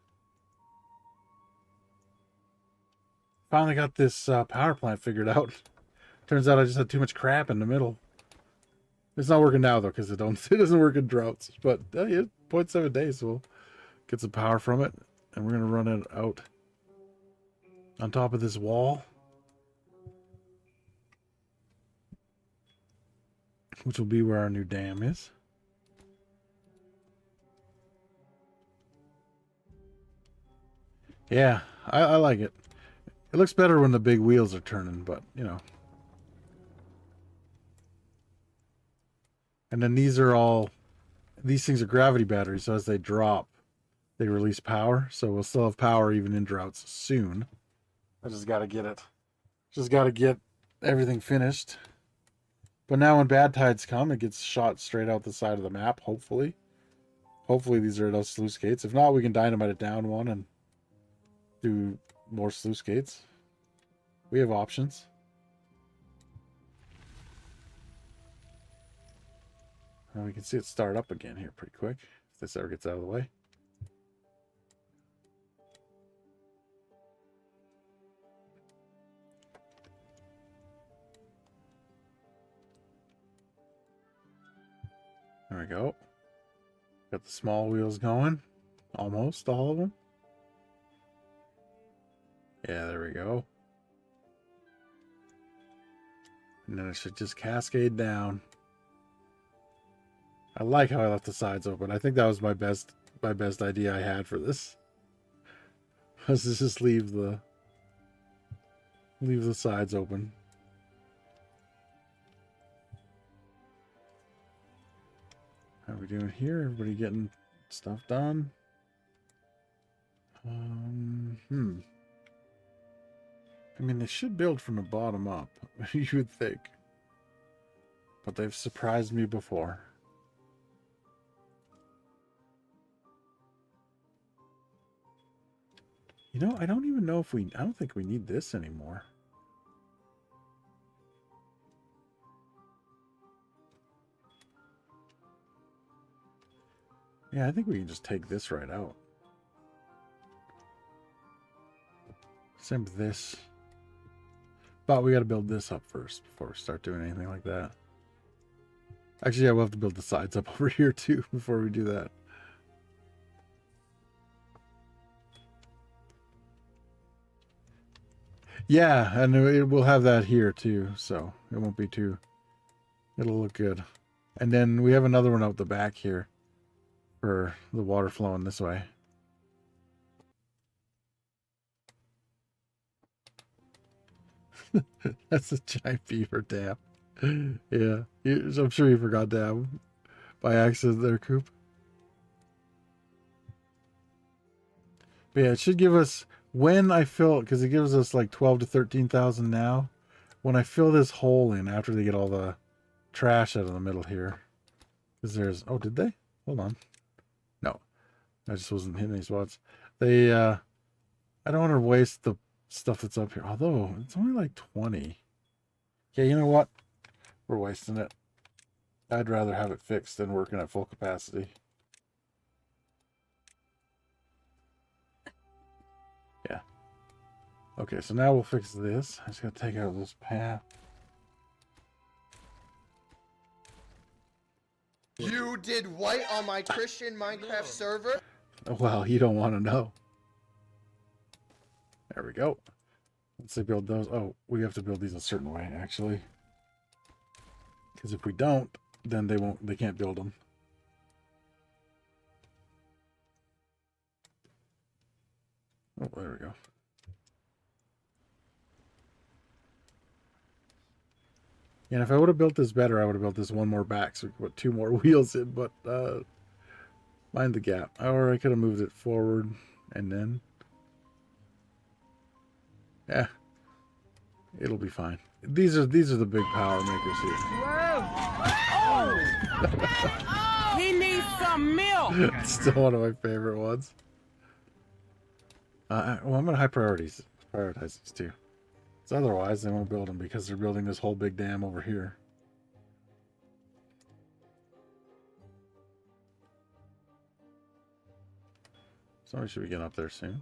Finally got this power plant figured out. Turns out I just had too much crap in the middle. It's not working now though, because it doesn't work in droughts. But yeah, 0.7 days, so we'll get some power from it, and we're gonna run it out on top of this wall, which will be where our new dam is. Yeah, I like it. It looks better when the big wheels are turning, but you know. And then these things are gravity batteries, so as they drop, they release power. So we'll still have power even in droughts soon. I just got to get it. Just got to get everything finished. But now when bad tides come, it gets shot straight out the side of the map, hopefully. Hopefully these are those sluice gates. If not, we can dynamite it down one and do more sluice gates. We have options. And we can see it start up again here pretty quick, if this ever gets out of the way. There we go. Got the small wheels going. Almost all of them. Yeah, there we go. And then it should just cascade down. I like how I left the sides open. I think that was my best idea I had for this. Was to just leave the sides open. How are we doing here? Everybody getting stuff done? I mean, they should build from the bottom up, you would think. But they've surprised me before. You know, I don't even know if I don't think we need this anymore. Yeah, I think we can just take this right out. Same with this. But we got to build this up first before we start doing anything like that. Actually, yeah, we'll have to build the sides up over here too before we do that. Yeah, and we'll have that here too, so it won't be too... It'll look good. And then we have another one out the back here for the water flowing this way. That's a giant beaver dam. Yeah, I'm sure you forgot to have by accident there, Coop. But yeah, it should give us, when I fill, because it gives us like 12 to 13,000 now. When I fill this hole in after they get all the trash out of the middle here, because there's, oh, did they? Hold on. No, I just wasn't hitting any spots. They, I don't want to waste the stuff that's up here, although it's only like 20. Yeah, you know what? We're wasting it. I'd rather have it fixed than working at full capacity. Yeah. Okay, so now we'll fix this. I just gotta take out this path. You did what on my Christian Minecraft server? Well, you don't want to know. There we go. Let's say build those. Oh, we have to build these a certain way, actually. Because if we don't, then they can't build them. Oh, there we go. And if I would have built this better, I would have built this one more back so we could put 2 more wheels in, but mind the gap. Or I could have moved it forward and then... Yeah. It'll be fine. These are the big power makers here. He needs some milk. It's still one of my favorite ones. Well, I'm gonna prioritize these two. So otherwise, they won't build them because they're building this whole big dam over here. Somebody should be getting up there soon.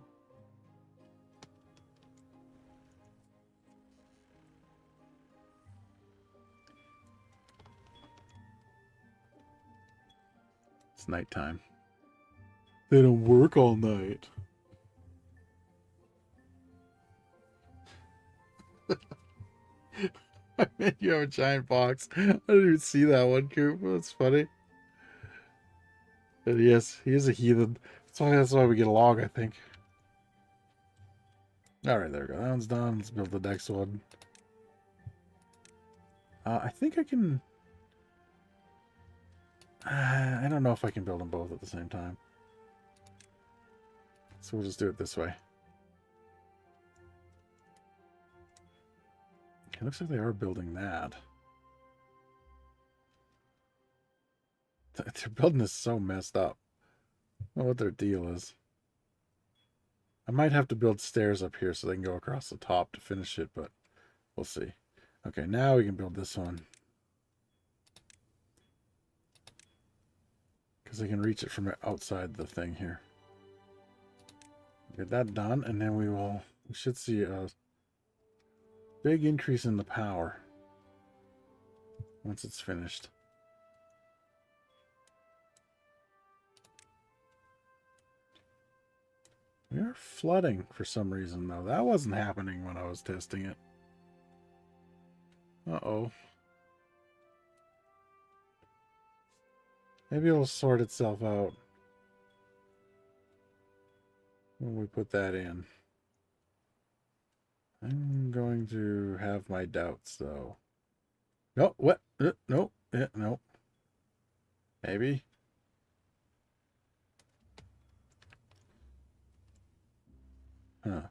It's nighttime. They don't work all night. I mean, you have a giant box. I didn't even see that one, Coop. That's funny. But yes, he is a heathen. That's why we get along, I think. Alright, there we go. That one's done. Let's build the next one. I think I can... I don't know if I can build them both at the same time. So we'll just do it this way. It looks like they are building that. Their building is so messed up. I don't know what their deal is. I might have to build stairs up here so they can go across the top to finish it, but we'll see. Okay, now we can build this one. Because they can reach it from outside the thing here. Get that done, and then we should see a big increase in the power once it's finished. We are flooding for some reason, though. That wasn't happening when I was testing it. Uh-oh. Maybe it'll sort itself out when we put that in. I'm going to have my doubts, though. No, what? No, no. Maybe. Huh.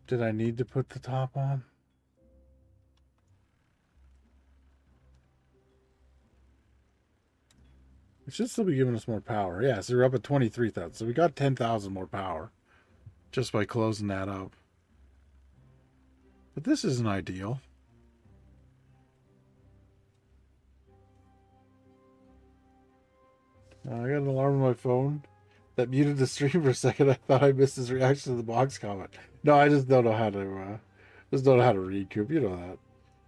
Did I need to put the top on? It should still be giving us more power. Yeah, so we're up at 23,000. So we got 10,000 more power just by closing that up. But this isn't ideal. I got an alarm on my phone that muted the stream for a second. I thought I missed his reaction to the box comment. No, I just don't know how to read, Coop. You know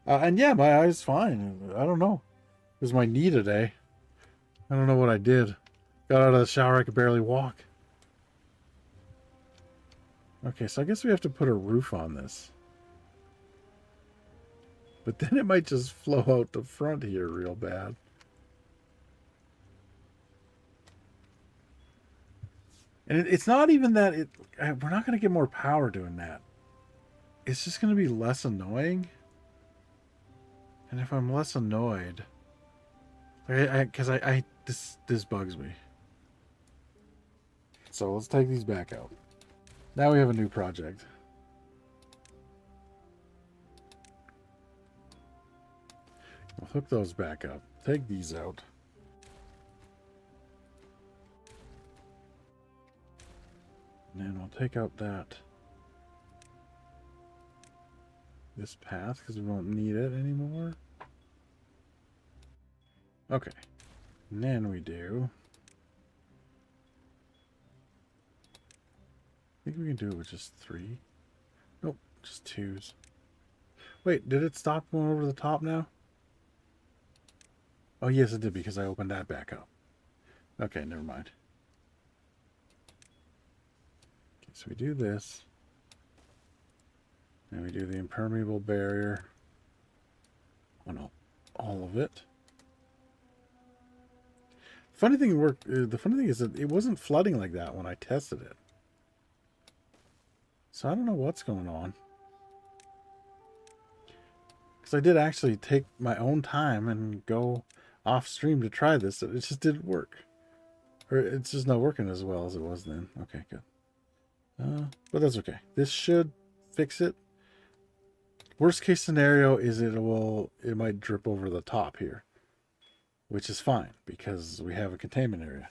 that. And yeah, my eye's fine. I don't know. It was my knee today. I don't know what I did. Got out of the shower, I could barely walk. Okay, so I guess we have to put a roof on this. But then it might just flow out the front here real bad. And it's not even that we're not going to get more power doing that. It's just going to be less annoying. And if I'm less annoyed, because this bugs me. So let's take these back out. Now we have a new project. We'll hook those back up. Take these out. And then we'll take out this path because we won't need it anymore. Okay. And then we do. I think we can do it with just 3. Nope, just 2s. Wait, did it stop going over the top now? Oh, yes, it did because I opened that back up. Okay, never mind. Okay, so we do this. And we do the impermeable barrier on all of it. The funny thing is that it wasn't flooding like that when I tested it. So I don't know what's going on. Because I did actually take my own time and go off stream to try this. It just didn't work. Or it's just not working as well as it was then. Okay, good. But that's okay. This should fix it. Worst case scenario is it might drip over the top here. Which is fine because we have a containment area.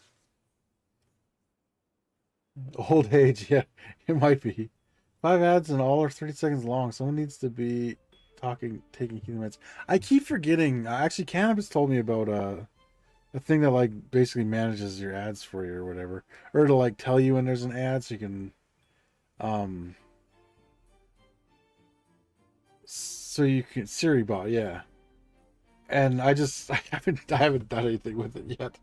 Old age, yeah, it might be. 5 ads and all are 30 seconds long. Someone needs to be taking healing meds. I keep forgetting. Actually, Cannabis told me about a thing that like basically manages your ads for you or whatever, or to like tell you when there's an ad so you can, um, Siri bot, yeah. And I haven't done anything with it yet.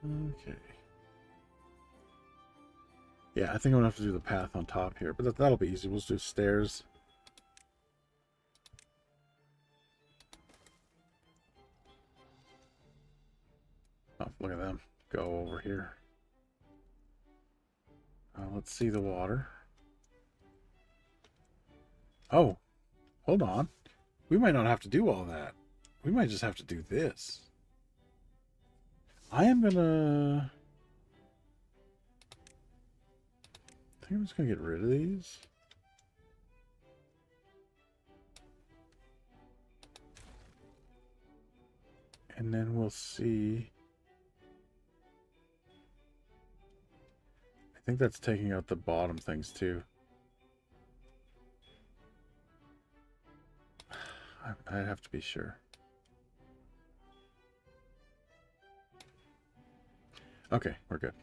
Okay. Yeah, I think I'm gonna have to do the path on top here, but that'll be easy. We'll just do stairs. Oh, look at them go over here. Let's see the water. Oh, hold on. We might not have to do all that. We might just have to do this. I think I'm just gonna get rid of these. And then we'll see. I think that's taking out the bottom things too. I'd have to be sure. Okay, we're good.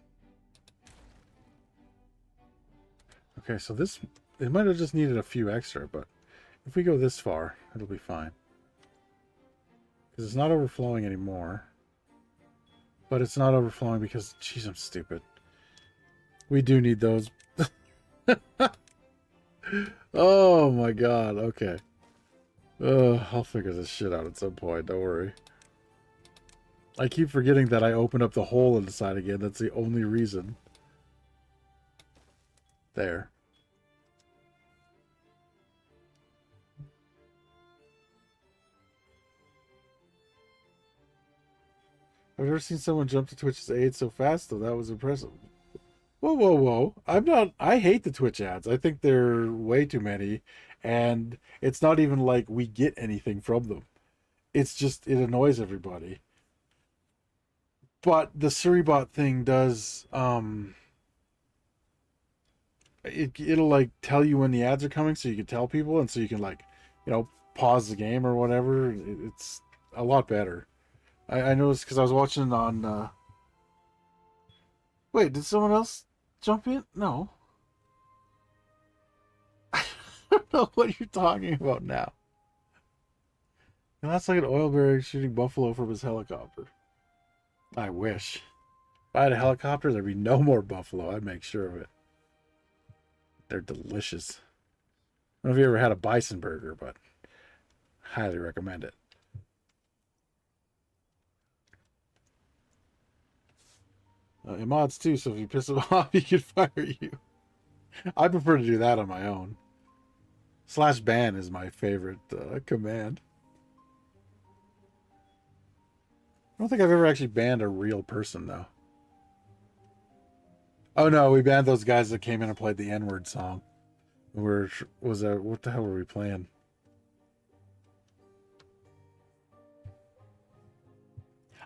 Okay, so this, it might have just needed a few extra, but if we go this far, it'll be fine. Because it's not overflowing anymore. But it's not overflowing because, geez, I'm stupid. We do need those. Oh my god, okay. I'll figure this shit out at some point, don't worry. I keep forgetting that I opened up the hole in the side again. That's the only reason. There. I've never seen someone jump to Twitch's aid so fast, though. That was impressive. Whoa, whoa, whoa. I hate the Twitch ads. I think they're way too many. And it's not even like we get anything from them. It's just, it annoys everybody. But the Suribot thing does, it'll like tell you when the ads are coming so you can tell people, and so you can like, pause the game or whatever. It's a lot better. I noticed because I was watching on, wait, did someone else jump in? No. I don't know what you're talking about now. And that's like an oil barrier shooting buffalo from his helicopter. I wish. If I had a helicopter, there'd be no more buffalo. I'd make sure of it. They're delicious. I don't know if you ever had a bison burger, but highly recommend it. It mods too, so if you piss them off, he can fire you. I prefer to do that on my own. /ban is my favorite command. I don't think I've ever actually banned a real person, though. Oh no, we banned those guys that came in and played the N-word song. What the hell were we playing?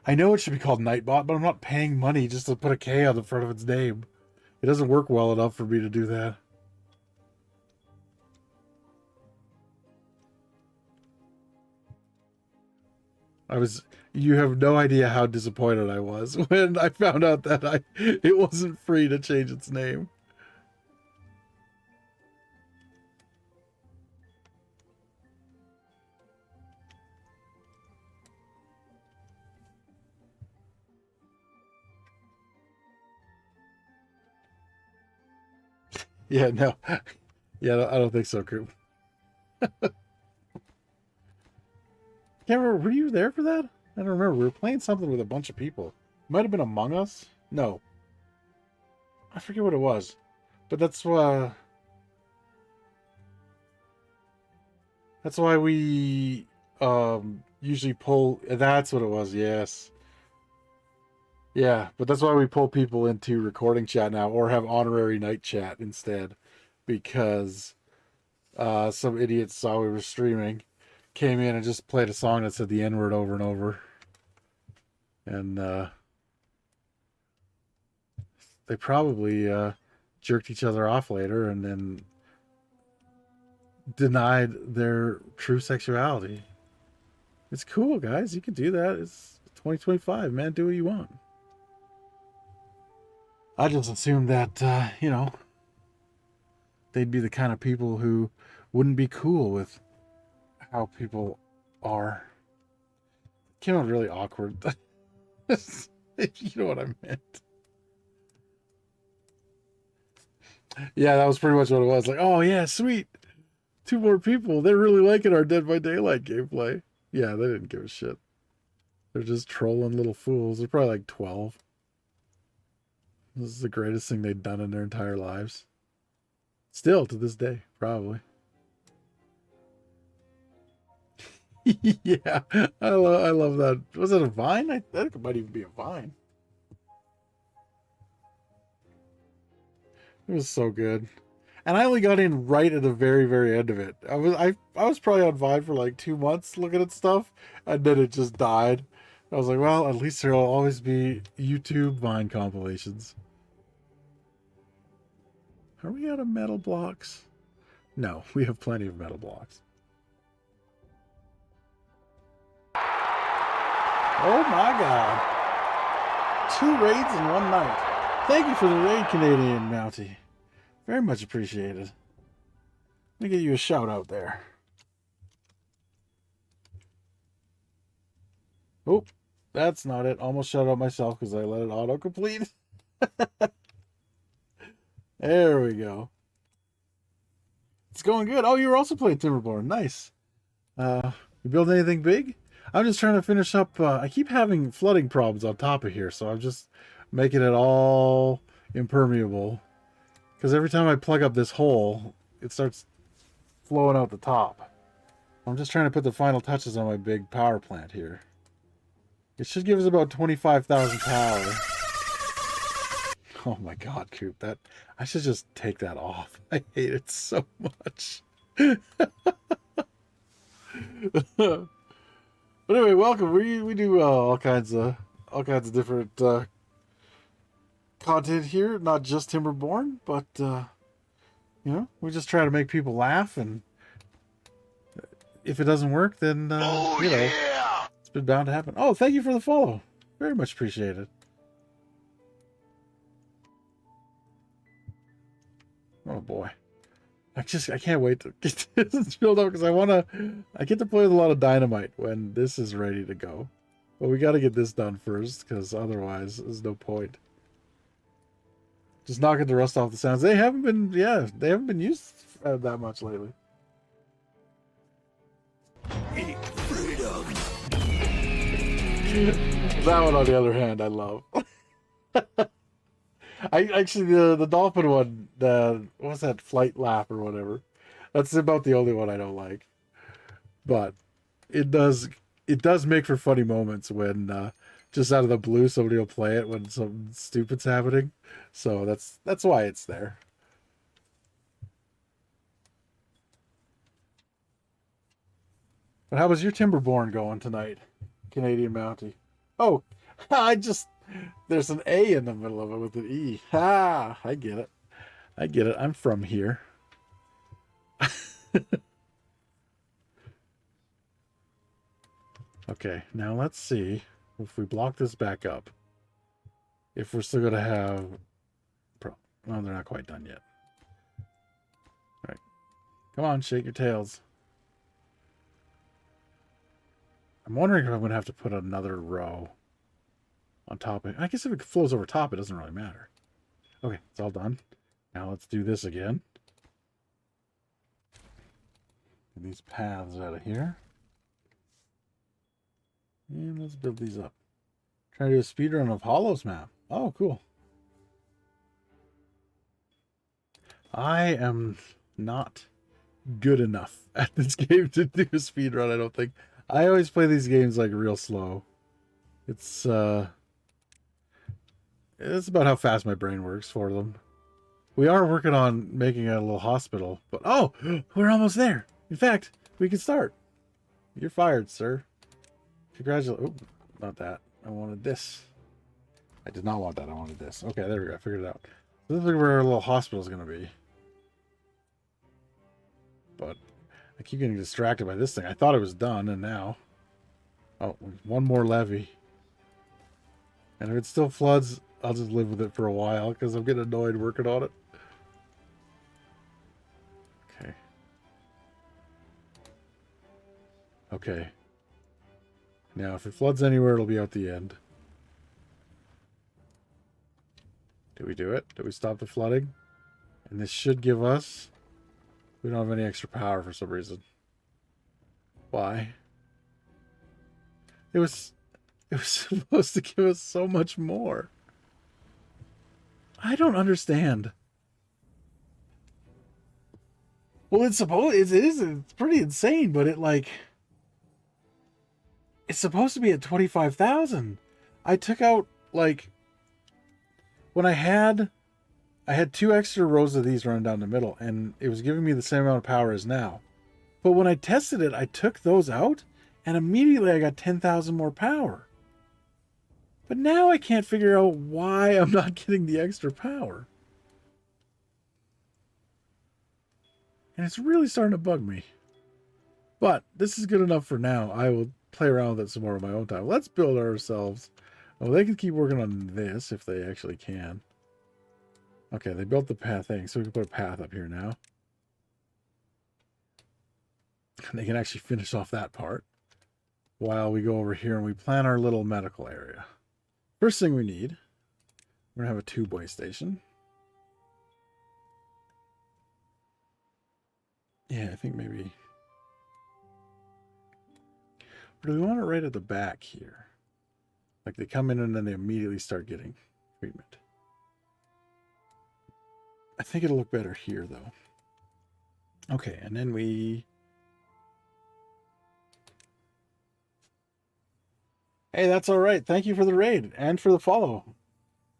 I know it should be called Nightbot, but I'm not paying money just to put a K on the front of its name. It doesn't work well enough for me to do that. You have no idea how disappointed I was when I found out that it wasn't free to change its name. Yeah, no. Yeah, I don't think so, Coop. Can't remember, were you there for that? I don't remember. We were playing something with a bunch of people. Might have been Among Us? No. I forget what it was. But that's why we usually pull, that's what it was, yes. Yeah, but that's why we pull people into recording chat now, or have honorary night chat instead. because some idiots saw we were streaming, came in and just played a song that said the N-word over and over. And they probably jerked each other off later and then denied their true sexuality. It's cool, guys. You can do that. It's 2025, man. Do what you want. I just assumed that, they'd be the kind of people who wouldn't be cool with how people are. It came out really awkward. You know what I meant. Yeah, that was pretty much what it was. Like, oh yeah, sweet. 2 more people. They're really liking our Dead by Daylight gameplay. Yeah, they didn't give a shit. They're just trolling little fools. They're probably like 12. This is the greatest thing they've done in their entire lives. Still to this day, probably. Yeah, I love that. Was it a Vine? I think it might even be a Vine. It was so good. And I only got in right at the very, very end of it. I was probably on Vine for like 2 months looking at stuff, and then it just died. I was like, well, at least there'll always be YouTube Vine compilations. Are we out of metal blocks? No, we have plenty of metal blocks. Oh my god. 2 raids in 1 night. Thank you for the raid, Canadian Mountie. Very much appreciated. Let me get you a shout out there. Oh, that's not it. Almost shout out myself because I let it autocomplete. There we go. It's going good. Oh, you were also playing Timberborn. Nice. You build anything big? I'm just trying to finish up. I keep having flooding problems on top of here, so I'm just making it all impermeable. Because every time I plug up this hole, it starts flowing out the top. I'm just trying to put the final touches on my big power plant here. It should give us about 25,000 power. Oh my god, Coop, that I should just take that off. I hate it so much. But anyway, welcome. We do all kinds of different content here, not just Timberborn, but we just try to make people laugh, and if it doesn't work, then it's been bound to happen. Oh, thank you for the follow. Very much appreciated. Oh boy. I can't wait to get this filled up because I get to play with a lot of dynamite when this is ready to go. But we got to get this done first because otherwise there's no point. Just knocking the rust off the sounds. They haven't been used that much lately. Freedom. That one, on the other hand, I love. I actually the dolphin one, what was that, flight lap or whatever? That's about the only one I don't like. But it does make for funny moments when just out of the blue somebody will play it when something stupid's happening. So that's why it's there. But how was your Timberborn going tonight, Canadian Mountie? Oh, there's an A in the middle of it with an E. Ha! I get it. I'm from here. Okay, now let's see if we block this back up. If we're still going to have... Well, they're not quite done yet. All right. Come on, shake your tails. I'm wondering if I'm going to have to put another row on top of it. I guess if it flows over top, it doesn't really matter. Okay, it's all done. Now let's do this again. Get these paths out of here. And let's build these up. Try to do a speedrun of Hollows map. Oh, cool. I am not good enough at this game to do a speedrun, I don't think. I always play these games like real slow. It's about how fast my brain works for them. We are working on making a little hospital, but oh, we're almost there. In fact, we can start. You're fired, sir. Congratulations. Oh, not that. I wanted this. I did not want that. I wanted this. Okay, there we go. I figured it out. This is where our little hospital is going to be. But I keep getting distracted by this thing. I thought it was done, and now... Oh, one more levee. And if it still floods, I'll just live with it for a while, because I'm getting annoyed working on it. Okay. Okay. Now, if it floods anywhere, it'll be out the end. Did we do it? Did we stop the flooding? And this should give us... We don't have any extra power for some reason. Why? It was supposed to give us so much more. I don't understand. Well, it's pretty insane, but it's supposed to be at 25,000. I took out, like, when I had 2 extra rows of these running down the middle, and it was giving me the same amount of power as now. But when I tested it, I took those out, and immediately I got 10,000 more power. But now I can't figure out why I'm not getting the extra power. And it's really starting to bug me. But this is good enough for now. I will play around with it some more on my own time. Let's build ourselves. Oh, they can keep working on this if they actually can. Okay, they built the path thing, so we can put a path up here now. And they can actually finish off that part while we go over here and we plan our little medical area. First thing we need, we're going to have a tube-way station. Yeah, I think maybe... Or do we want it right at the back here? Like they come in and then they immediately start getting treatment. I think it'll look better here, though. Okay, and then we... Hey, that's all right. Thank you for the raid and for the follow.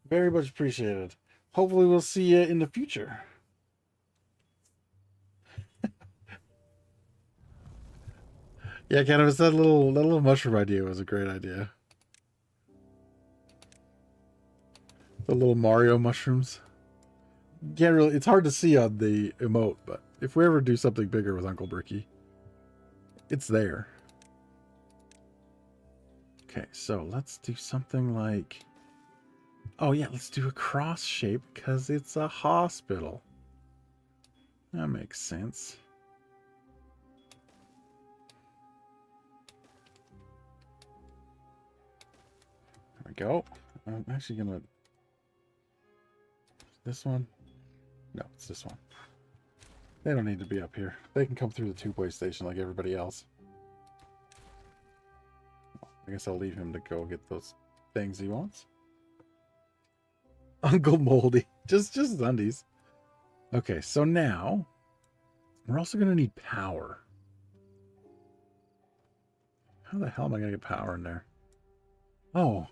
Very much appreciated. Hopefully we'll see you in the future. Yeah, Cannabis, that little mushroom idea was a great idea. The little Mario mushrooms. Can't really, it's hard to see on the emote, but if we ever do something bigger with Uncle Bricky, it's there. Okay, so let's do something like... Oh yeah, let's do a cross shape because it's a hospital. That makes sense. There we go. I'm actually gonna... This one? No, it's this one. They don't need to be up here. They can come through the two-way station like everybody else. I guess I'll leave him to go get those things he wants. Uncle Moldy. Just undies. Okay, so now we're also going to need power. How the hell am I going to get power in there? Oh.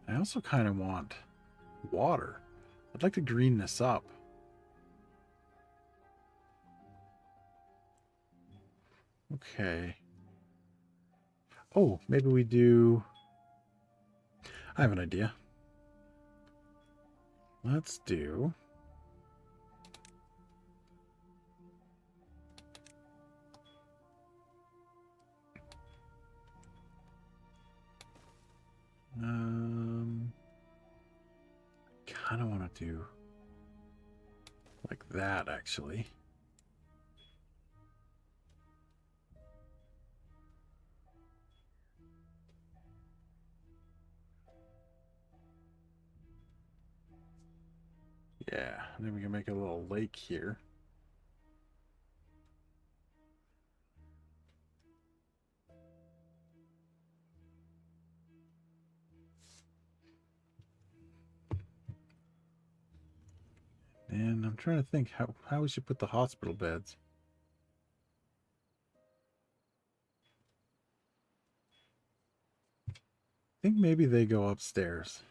I also kind of want water. I'd like to green this up. Okay. Oh, maybe we do... I have an idea. Let's do... kind of want to do like that, actually. Yeah, and then we can make a little lake here. And I'm trying to think how we should put the hospital beds. I think maybe they go upstairs.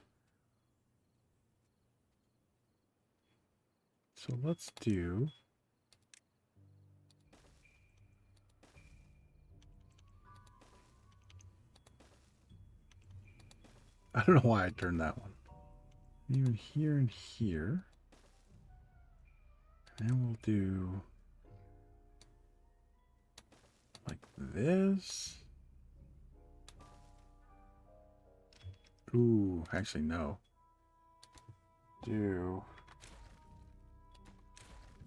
So let's do... I don't know why I turned that one. Even here and here. And then we'll do... like this. Ooh, actually no. Do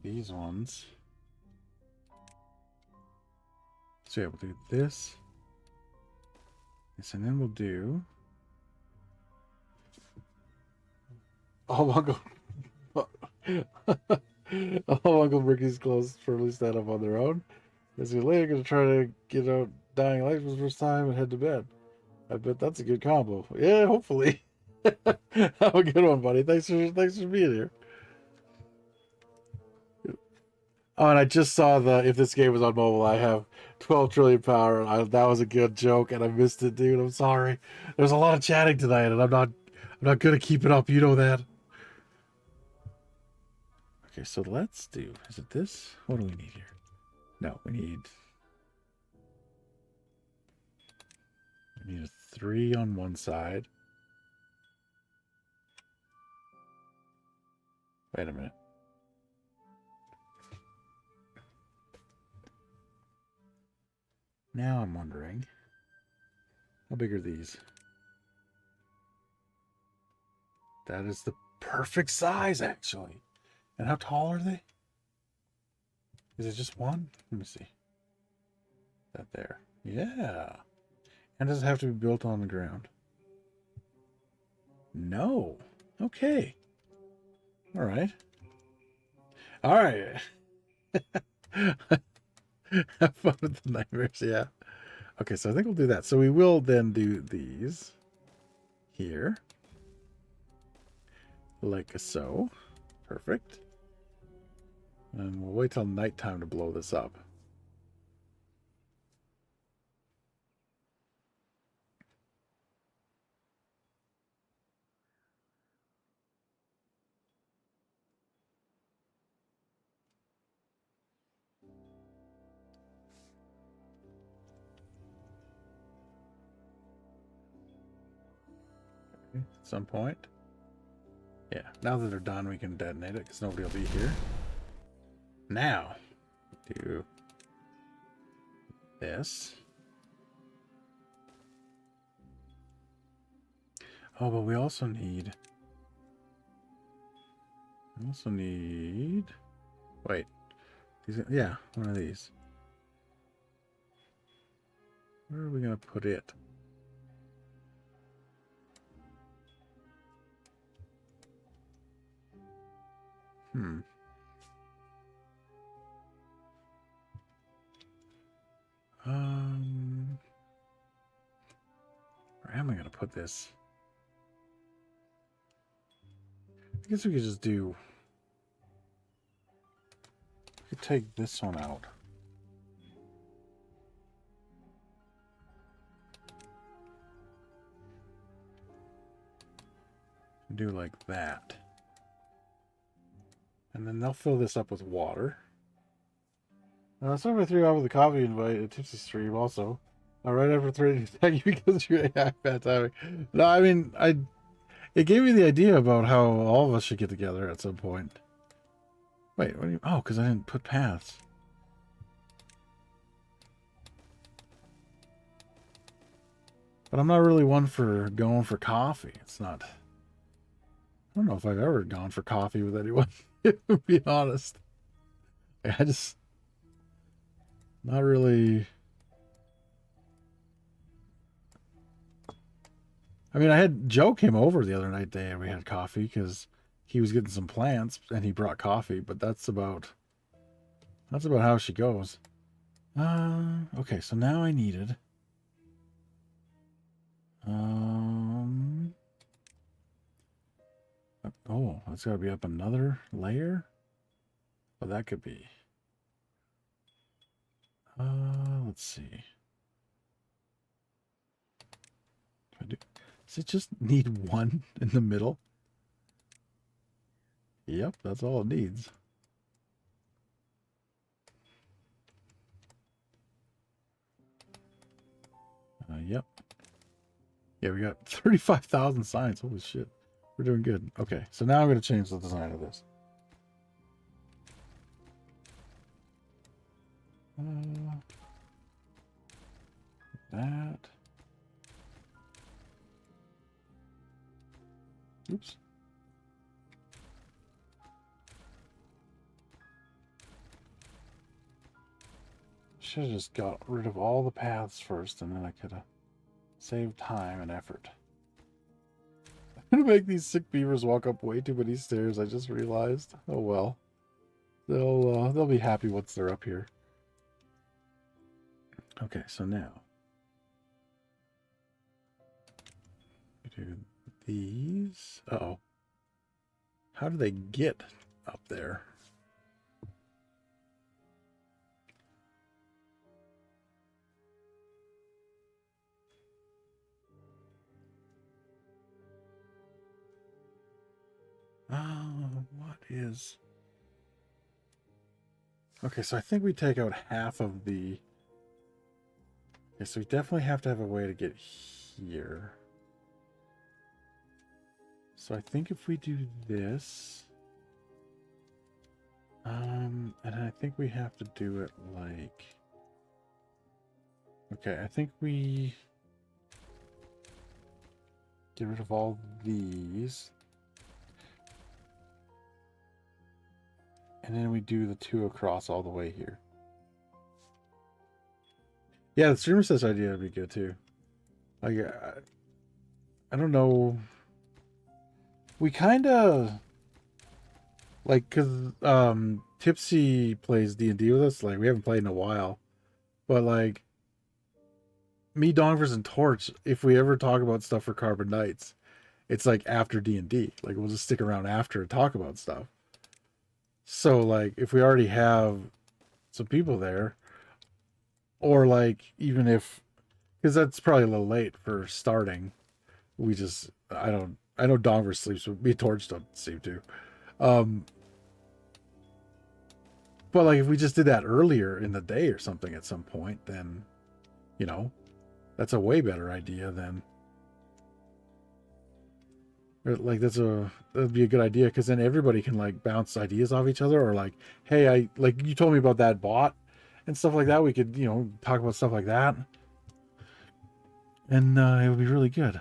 these ones. So yeah, we'll do this. Yes, and then we'll do... oh, Uncle... oh, Uncle Ricky's clothes firmly stand up on their own. As we later going to try to get out dying light for the first time and head to bed. I bet that's a good combo. Yeah, hopefully. Have a good one, buddy. Thanks for being here. Oh, and I just saw if this game was on mobile, I have 12 trillion power. That was a good joke, and I missed it, dude. I'm sorry. There's a lot of chatting tonight, and I'm not good at keeping up. You know that. Okay, so let's do. Is it this? What do we need here? No, we need a 3 on one side. Wait a minute. Now I'm wondering, how big are these? That is the perfect size, actually. And how tall are they? Is it just one? Let me see. That there. Yeah. And does it have to be built on the ground? No. Okay. All right. All right. Have fun with the nightmares, yeah. Okay, so I think we'll do that. So we will then do these here. Like so. Perfect. And we'll wait till nighttime to blow this up. At some point. Yeah, now that they're done, we can detonate it because nobody will be here. Now, do this. Oh, but we also need... Wait. Yeah, one of these. Where are we going to put it? Where am I going to put this? I guess we could just do... We could take this one out. Do like that. And then they'll fill this up with water. Sorry if I threw out with the coffee invite at Tipsy Stream also. Right after 3, thank you because you're bad timing. No, I mean, it gave me the idea about how all of us should get together at some point. Wait, what do you... Oh, because I didn't put paths. But I'm not really one for going for coffee. It's not... I don't know if I've ever gone for coffee with anyone, to be honest. I just... Not really... I mean, I had Joe came over the other night and we had coffee because he was getting some plants and he brought coffee, but that's about how she goes. Okay, so now I needed oh, that's got to be up another layer. Well, that could be let's see. Does it just need one in the middle? Yep, that's all it needs. Yep. Yeah, we got 35,000 signs. Holy shit. We're doing good. Okay, so now I'm going to change the design of this. That. Oops. Should have just got rid of all the paths first, and then I could have saved time and effort. I'm gonna make these sick beavers walk up way too many stairs. I just realized. Oh well, they'll be happy once they're up here. Okay, so now we do these. Uh-oh. How do they get up there? What is... Okay, so I think we take out half of the... Okay, so we definitely have to have a way to get here. So I think if we do this... and I think we have to do it like... Okay, I think we... Get rid of all these. And then we do the 2 across all the way here. Yeah, the streamer says idea would be good too. Like, I don't know. We kind of like, cause Tipsy plays D&D with us. Like, we haven't played in a while, but like me, Dongvers, and Torch, if we ever talk about stuff for Carbon Knights, it's like after D&D. Like, we'll just stick around after and talk about stuff. So, like, if we already have some people there, or, like, even if... Because that's probably a little late for starting. We just... I know Dongver sleeps, but me and Torch don't seem to. But, like, if we just did that earlier in the day or something at some point, then, you know, that's a way better idea than... Like, that'd be a good idea, because then everybody can, like, bounce ideas off each other, or like, hey, like, you told me about that bot and stuff like that. We could, you know, talk about stuff like that, and it would be really good.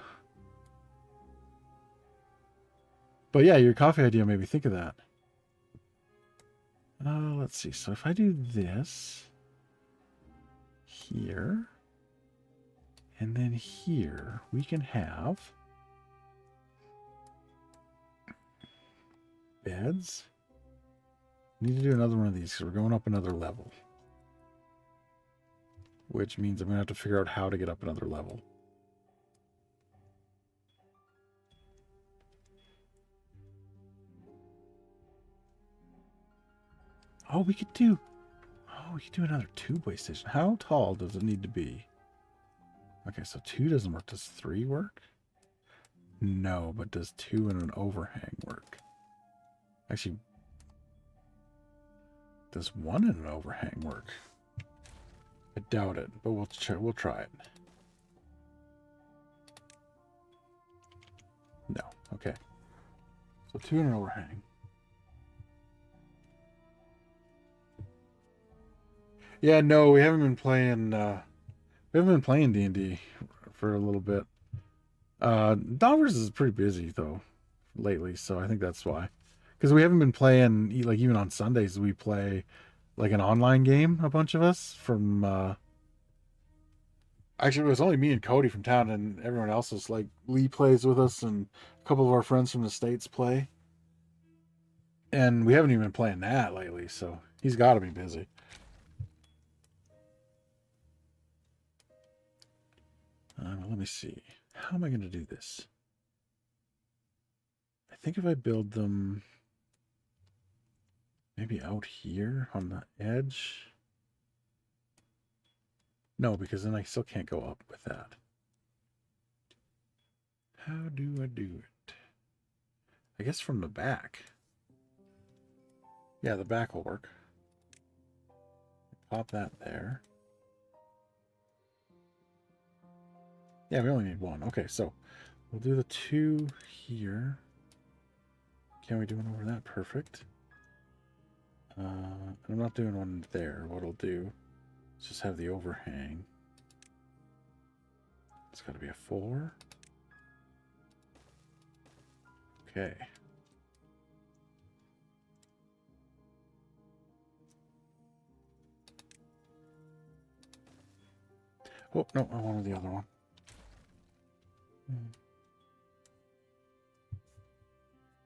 But yeah, your coffee idea made me think of that. Let's see. So if I do this here, and then here, we can have beds. Need to do another one of these because we're going up another level. Which means I'm going to have to figure out how to get up another level. Oh, we could do another tube-way station. How tall does it need to be? Okay, so 2 doesn't work. Does 3 work? No, but does 2 and an overhang work? Actually, does 1 and an overhang work? I doubt it, but we'll try it. No. Okay. So 2 and an overhang. Yeah, no, we haven't been playing D&D for a little bit. Donvers is pretty busy though lately, so I think that's why. Because we haven't been playing, like, even on Sundays we play like an online game, a bunch of us from actually it was only me and Cody from town, and everyone else is like Lee plays with us, and a couple of our friends from the States play. And we haven't even been playing that lately, so he's got to be busy. Let me see. How am I going to do this? I think if I build them maybe out here on the edge. No, because then I still can't go up with that. How do I do it? I guess from the back. Yeah, the back will work. Pop that there. Yeah, we only need one. Okay, so we'll do the 2 here. Can we do one over that? Perfect. I'm not doing one there. What I'll do is just have the overhang. It's got to be a 4. Okay. Oh, no, I wanted the other one.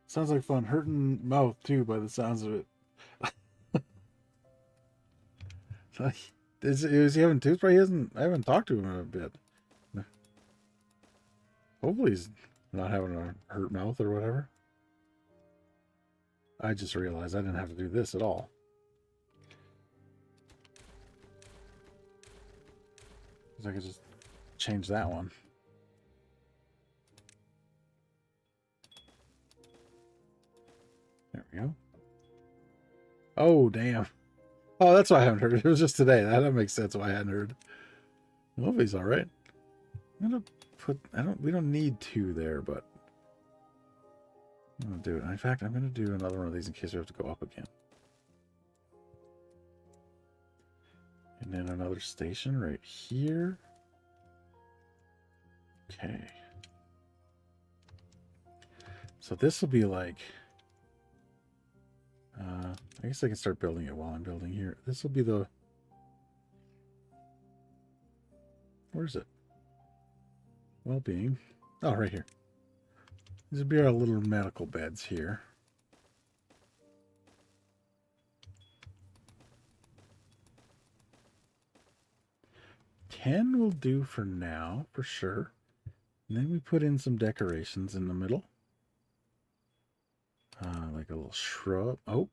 Sounds like fun. Hurting mouth, too, by the sounds of it. Is he having toothpaste? I haven't talked to him in a bit. Hopefully he's not having a hurt mouth or whatever. I just realized I didn't have to do this at all. Because I could just change that one. There we go. Oh, damn. Oh, that's why I haven't heard it. It was just today. That makes sense why I hadn't heard. Hopefully he's alright. I'm gonna put we don't need 2 there, but I'm gonna do it. In fact, I'm gonna do another one of these in case we have to go up again. And then another station right here. Okay. So this will be like I guess I can start building it while I'm building here. This will be the... Where is it? Well-being. Oh, right here. These will be our little medical beds here. Ten will do for now, for sure. And then we put in some decorations in the middle. Like a little shrub. Oh,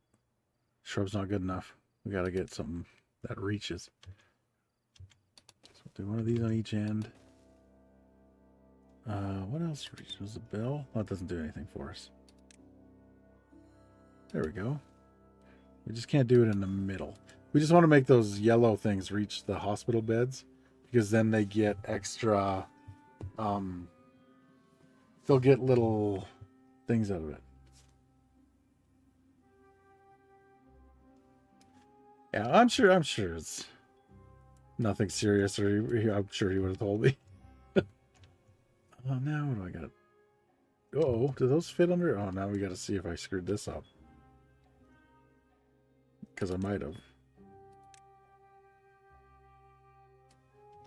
shrub's not good enough. We got to get something that reaches. So we'll do one of these on each end. What else reaches? The bell? Well, it doesn't do anything for us. There we go. We just can't do it in the middle. We just want to make those yellow things reach the hospital beds, because then they get extra, they'll get little things out of it. Yeah, I'm sure it's nothing serious, or I'm sure he would have told me. Oh, now what do I got? Oh, do those fit under? Oh, now we got to see if I screwed this up. Because I might have.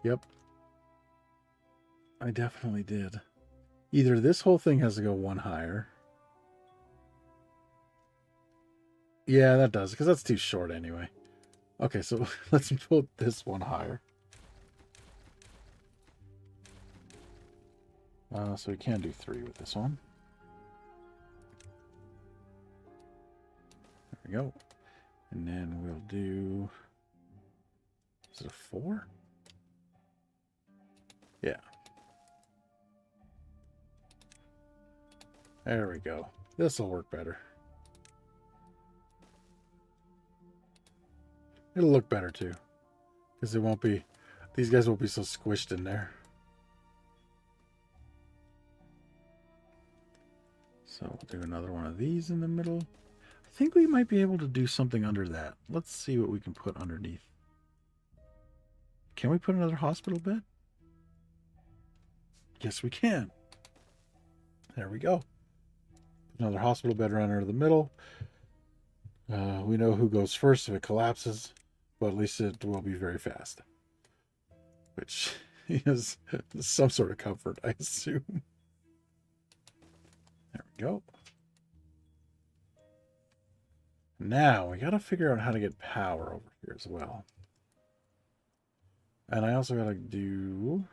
Yep. I definitely did. Either this whole thing has to go 1 higher. Yeah, that does, because that's too short anyway. Okay, so let's put this 1 higher. So we can do 3 with this one. There we go. And then we'll do... Is it a 4? Yeah. There we go. This will work better. It'll look better too. Because it won't be... These guys won't be so squished in there. So we'll do another one of these in the middle. I think we might be able to do something under that. Let's see what we can put underneath. Can we put another hospital bed? Yes, we can. There we go. Another hospital bed right under the middle. We know who goes first if it collapses, but at least it will be very fast. Which is some sort of comfort, I assume. There we go. Now, we got to figure out how to get power over here as well. And I also got to do...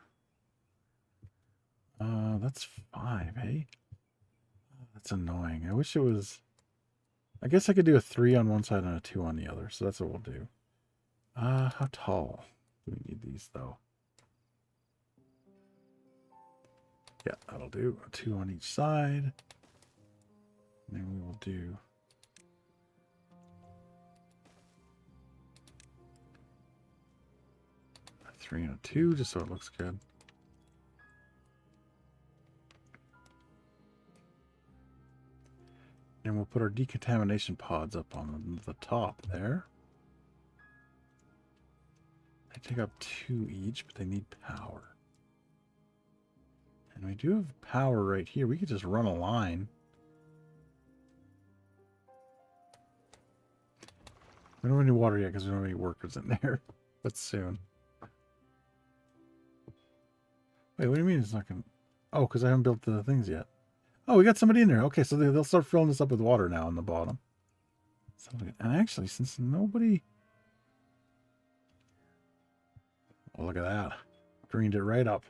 that's 5, hey? That's annoying. I wish it was... I guess I could do a 3 on one side and a 2 on the other, so that's what we'll do. How tall do we need these, though? Yeah, that'll do. A 2 on each side. And then we will do... a 3 and a 2, just so it looks good. And we'll put our decontamination pods up on the top there. They take up 2 each, but they need power. And we do have power right here. We could just run a line. We don't have any water yet because we don't have any workers in there. But soon. Wait, what do you mean it's not going to... Oh, because I haven't built the things yet. Oh, we got somebody in there. Okay, so they'll start filling this up with water now on the bottom. And actually, since nobody... Oh, look at that. Greened it right up.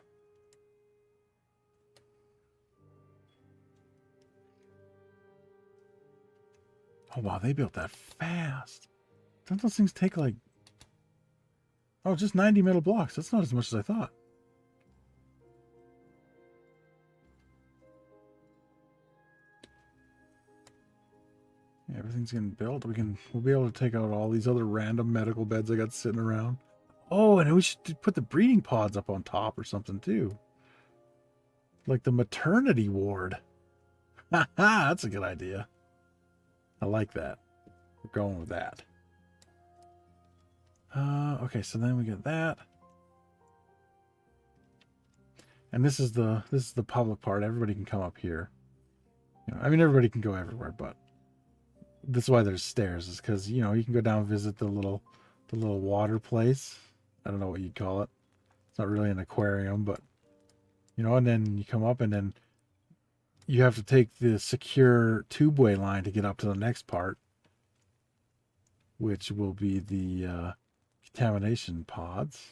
Oh, wow, they built that fast. Don't those things take like... Oh, just 90 metal blocks. That's not as much as I thought. Yeah, everything's getting built. We'll be able to take out all these other random medical beds I got sitting around. Oh, and we should put the breeding pods up on top or something too. Like the maternity ward. Ha ha, that's a good idea. I like that. We're going with that. Okay, so then we get that. And this is the public part. Everybody can come up here. You know, I mean, everybody can go everywhere, but this is why there's stairs, is because, you know, you can go down and visit the little water place. I don't know what you'd call it. It's not really an aquarium, but, you know, and then you come up and then you have to take the secure tubeway line to get up to the next part, which will be the contamination pods.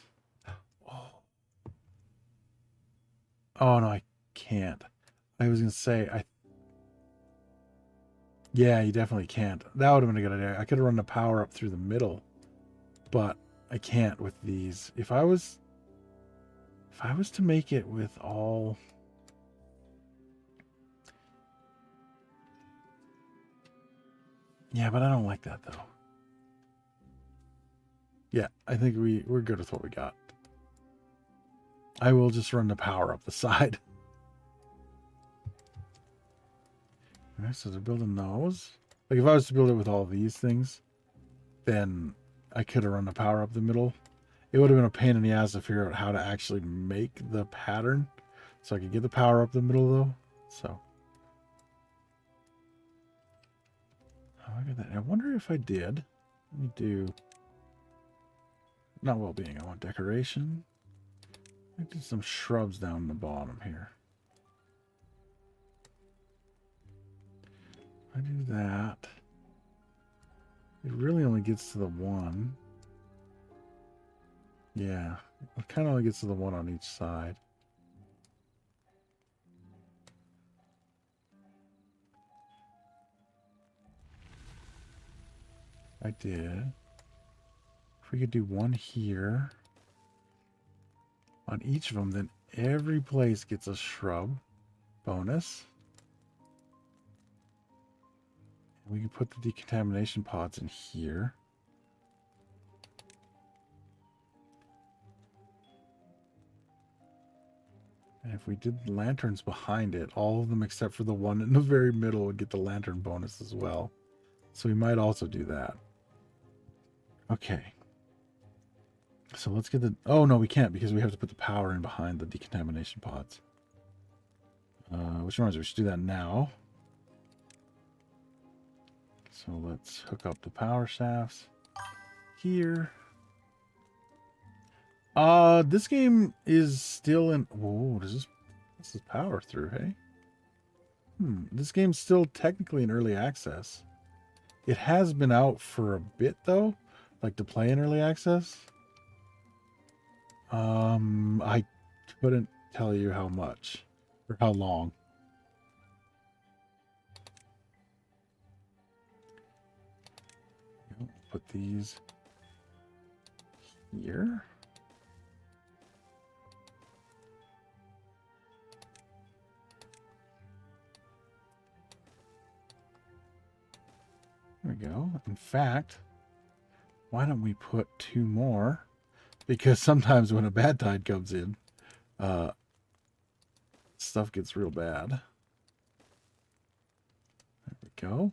Oh, no, I can't. I was going to say, yeah, you definitely can't. That would have been a good idea. I could have run the power up through the middle, but I can't with these. If I was to make it with all... Yeah, but I don't like that, though. Yeah, I think we're good with what we got. I will just run the power up the side. Alright, so they're building those. Like, if I was to build it with all these things, then I could have run the power up the middle. It would have been a pain in the ass to figure out how to actually make the pattern. So I could get the power up the middle, though. So. Oh, look at that. I wonder if I did. Let me do... Not well-being. I want decoration. I did some shrubs down the bottom here. I do that. It really only gets to the one. Yeah, it kind of only gets to the one on each side. I did. If we could do one here on each of them, then every place gets a shrub bonus. We can put the decontamination pods in here. And if we did lanterns behind it, all of them except for the one in the very middle would get the lantern bonus as well. So we might also do that. Okay. So let's get the... Oh, no, we can't because we have to put the power in behind the decontamination pods. Which reminds me, we should do that now. So let's hook up the power shafts here. This game is still in... Whoa, this is power through, hey? This game's still technically in early access. It has been out for a bit, though. Like, to play in early access. I couldn't tell you how much. Or how long. Put these here. There we go. In fact, why don't we put 2 more? Because sometimes when a bad tide comes in, stuff gets real bad. There we go.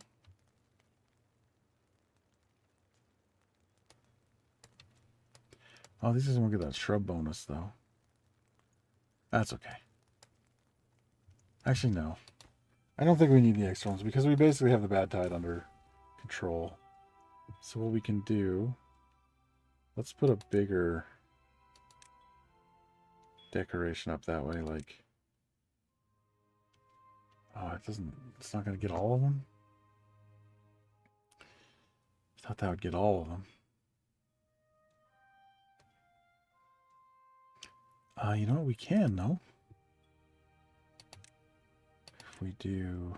Oh, these doesn't get that shrub bonus, though. That's okay. Actually, no. I don't think we need the extra ones because we basically have the bad tide under control. So what we can do... Let's put a bigger decoration up that way, like... Oh, it doesn't... It's not going to get all of them? I thought that would get all of them. You know what? We can, though. If we do...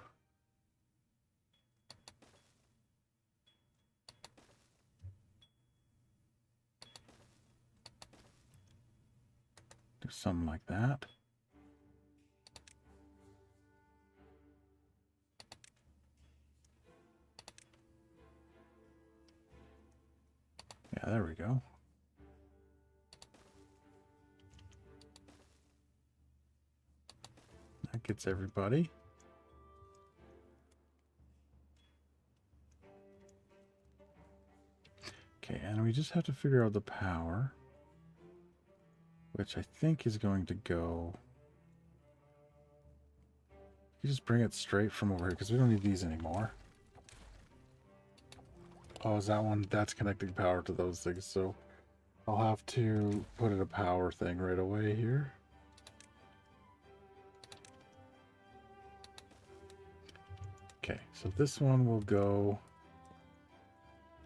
Do something like that. Yeah, there we go. That gets everybody. Okay, and we just have to figure out the power, which I think is going to go... You just bring it straight from over here, because we don't need these anymore. Oh, is that one? That's connecting power to those things, so I'll have to put in a power thing right away here. Okay, so this one will go...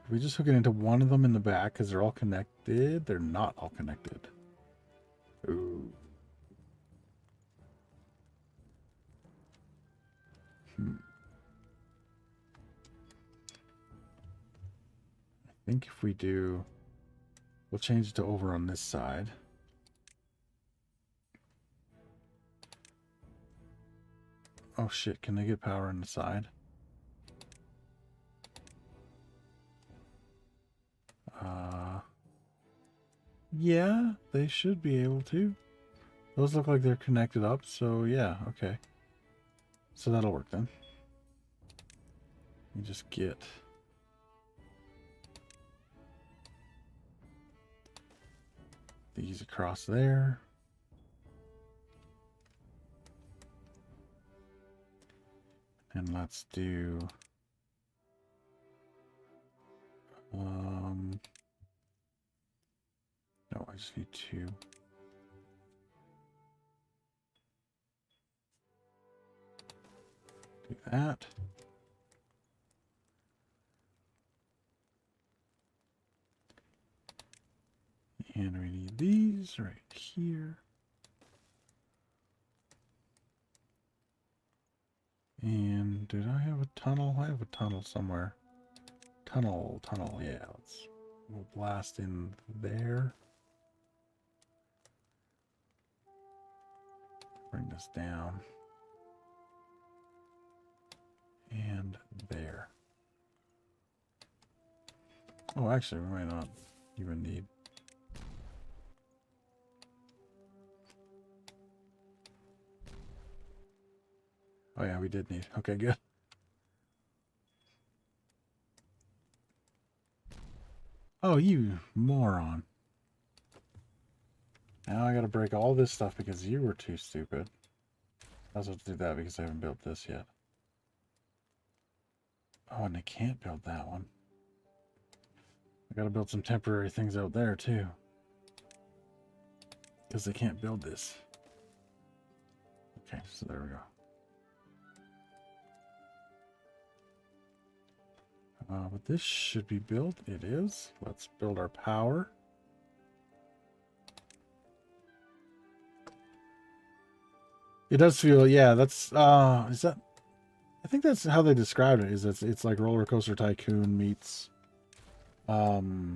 If we just hook it into one of them in the back, because they're all connected. They're not all connected. Ooh. I think if we do... We'll change it to over on this side. Oh shit, can they get power on the side? Yeah, they should be able to. Those look like they're connected up, so yeah, okay. So that'll work then. You just get... these across there. And let's do... No, I just need two. Do that. And we need these right here. And did I have a tunnel? I have a tunnel somewhere. Tunnel, yeah. We'll blast in there. Bring this down. And there. Oh, actually, we might not even need... Oh yeah, we did need... Okay, good. Oh, you moron. Now I gotta break all this stuff because you were too stupid. I also have to do that because I haven't built this yet. Oh, and I can't build that one. I gotta build some temporary things out there too. Because they can't build this. Okay, so there we go. But this should be built. It is. Let's build our power. It does feel, yeah, that's, is that, I think that's how they described it, is it's like Roller Coaster Tycoon meets, no,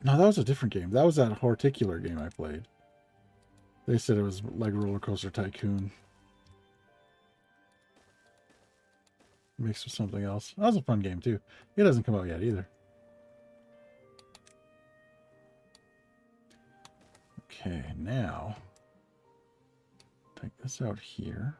that was a different game. That was that Horticular game I played. They said it was like Roller Coaster Tycoon. Mixed with something else. That was a fun game too. It doesn't come out yet either. Okay, now take this out here.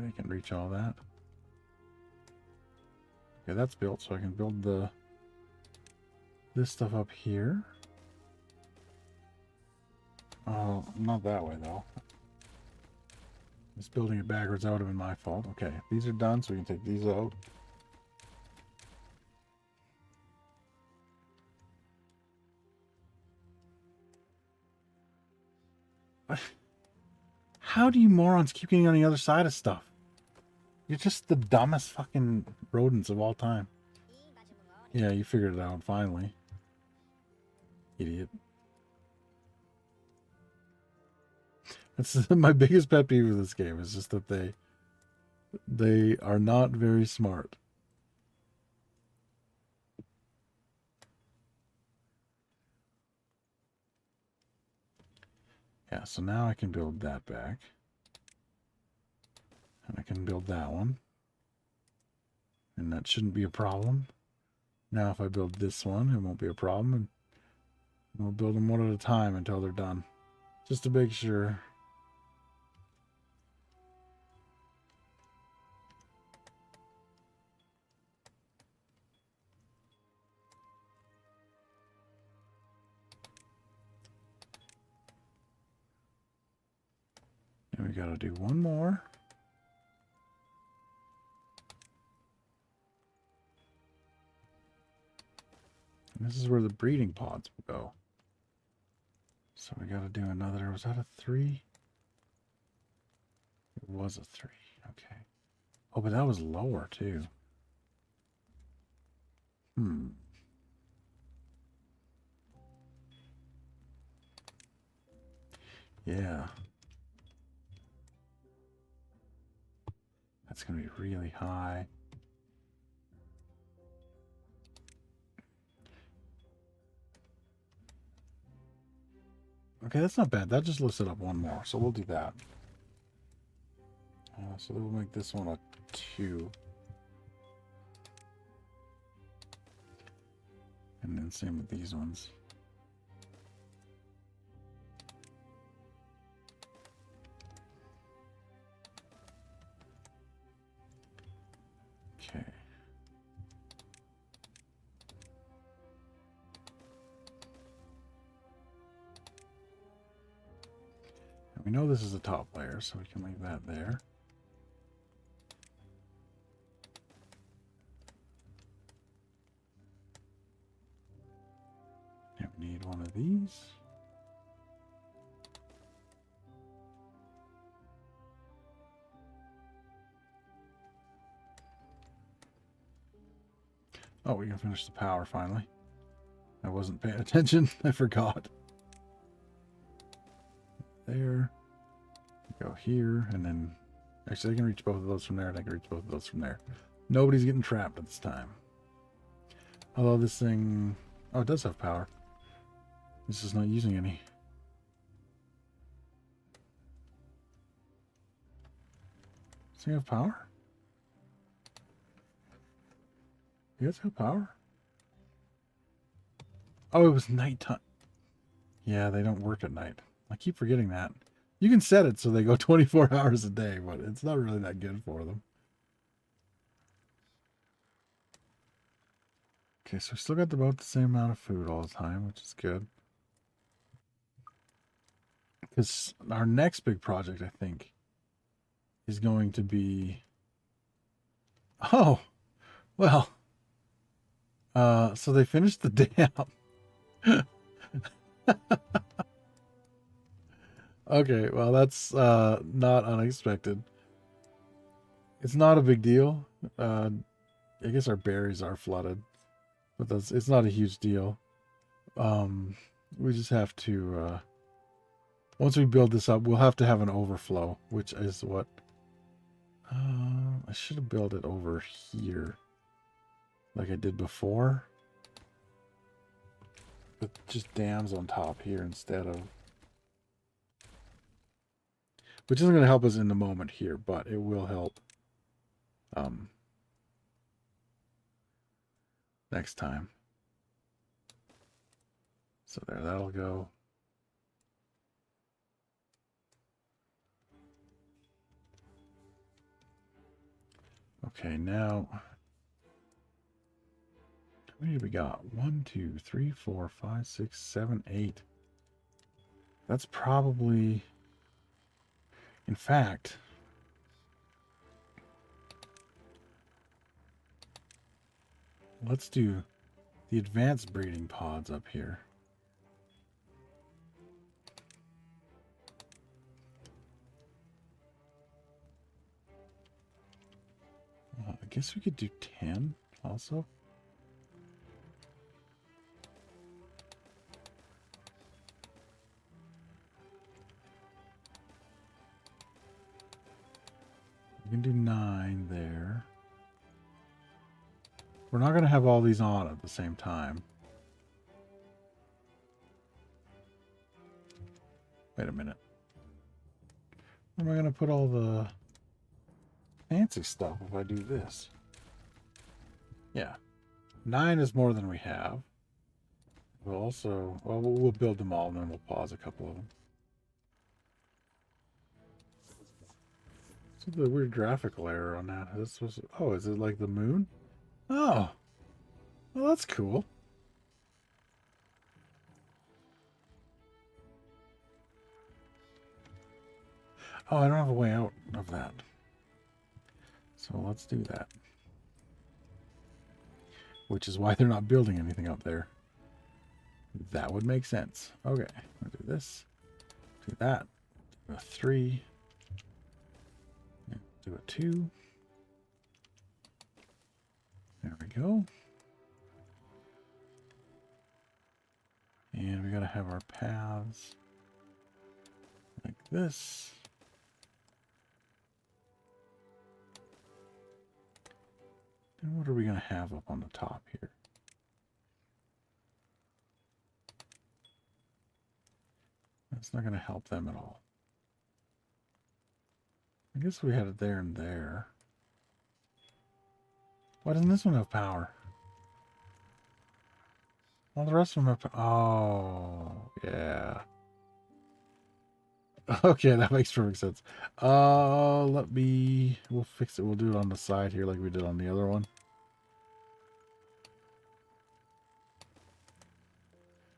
they can reach all that. Okay, that's built, so I can build this stuff up here. Oh, not that way though. Just building it backwards, that would have been my fault. Okay, these are done, so we can take these out. How do you morons keep getting on the other side of stuff? You're just the dumbest fucking rodents of all time. Yeah, you figured it out finally. Idiot. That's my biggest pet peeve of this game, is just that they are not very smart. Yeah, so now I can build that back. And I can build that one. And that shouldn't be a problem. Now if I build this one, it won't be a problem. And we'll build them one at a time until they're done. Just to make sure. And we gotta do one more. And this is where the breeding pods will go. So we gotta do another, was that a 3? It was a 3, okay. Oh, but that was lower too. Yeah. That's gonna be really high. Okay, that's not bad. That just lifts it up one more, so we'll do that. So we'll make this one a 2. And then same with these ones. Okay. And we know this is a top layer, so we can leave that there. And we need one of these. Oh, we can finish the power finally. I wasn't paying attention. I forgot. There. Go here, and then... Actually, I can reach both of those from there, and I can reach both of those from there. Nobody's getting trapped at this time. Although this thing... Oh, it does have power. It's just not using any. Does it have power? You guys have power? Oh, it was nighttime. Yeah, they don't work at night. I keep forgetting that. You can set it so they go 24 hours a day, but it's not really that good for them. Okay, so we still got about the same amount of food all the time, which is good. Because our next big project, I think, is going to be... Oh! Well... so they finished the dam. Okay, well that's not unexpected. It's not a big deal. I guess our berries are flooded, but it's not a huge deal. We just have to once we build this up, we'll have to have an overflow, which is what I should have built it over here like I did before, but just dams on top here instead of, which isn't going to help us in the moment here, but it will help next time. So there, that'll go. Okay, now how many do we got? 1, 2, 3, 4, 5, 6, 7, 8. That's probably, in fact, let's do the advanced breeding pods up here. I guess we could do 10 also. We can do 9 there. We're not going to have all these on at the same time. Wait a minute. Where am I going to put all the fancy stuff if I do this? Yeah. 9 is more than we have. We'll also, well, we'll build them all and then we'll pause a couple of them. So the weird graphical error on that. This was, oh, is it like the moon? Oh, well, that's cool. Oh, I don't have a way out of that. So let's do that. Which is why they're not building anything up there. That would make sense. Okay, I'll do this. Do that. Do a 3. Do a 2. There we go. And we gotta have our paths like this. And what are we gonna have up on the top here? That's not gonna help them at all. I guess we had it there and there. Why doesn't this one have power? All the rest of them have oh, yeah. Okay, that makes perfect sense. We'll fix it. We'll do it on the side here like we did on the other one.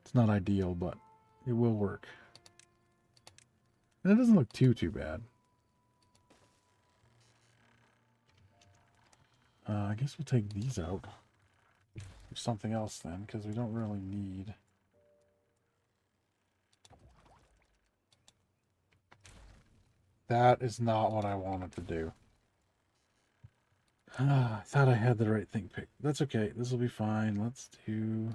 It's not ideal, but it will work. And it doesn't look too bad. I guess we'll take these out. Do something else then, because we don't really need... That is not what I wanted to do. I thought I had the right thing picked. That's okay. This will be fine. Let's do...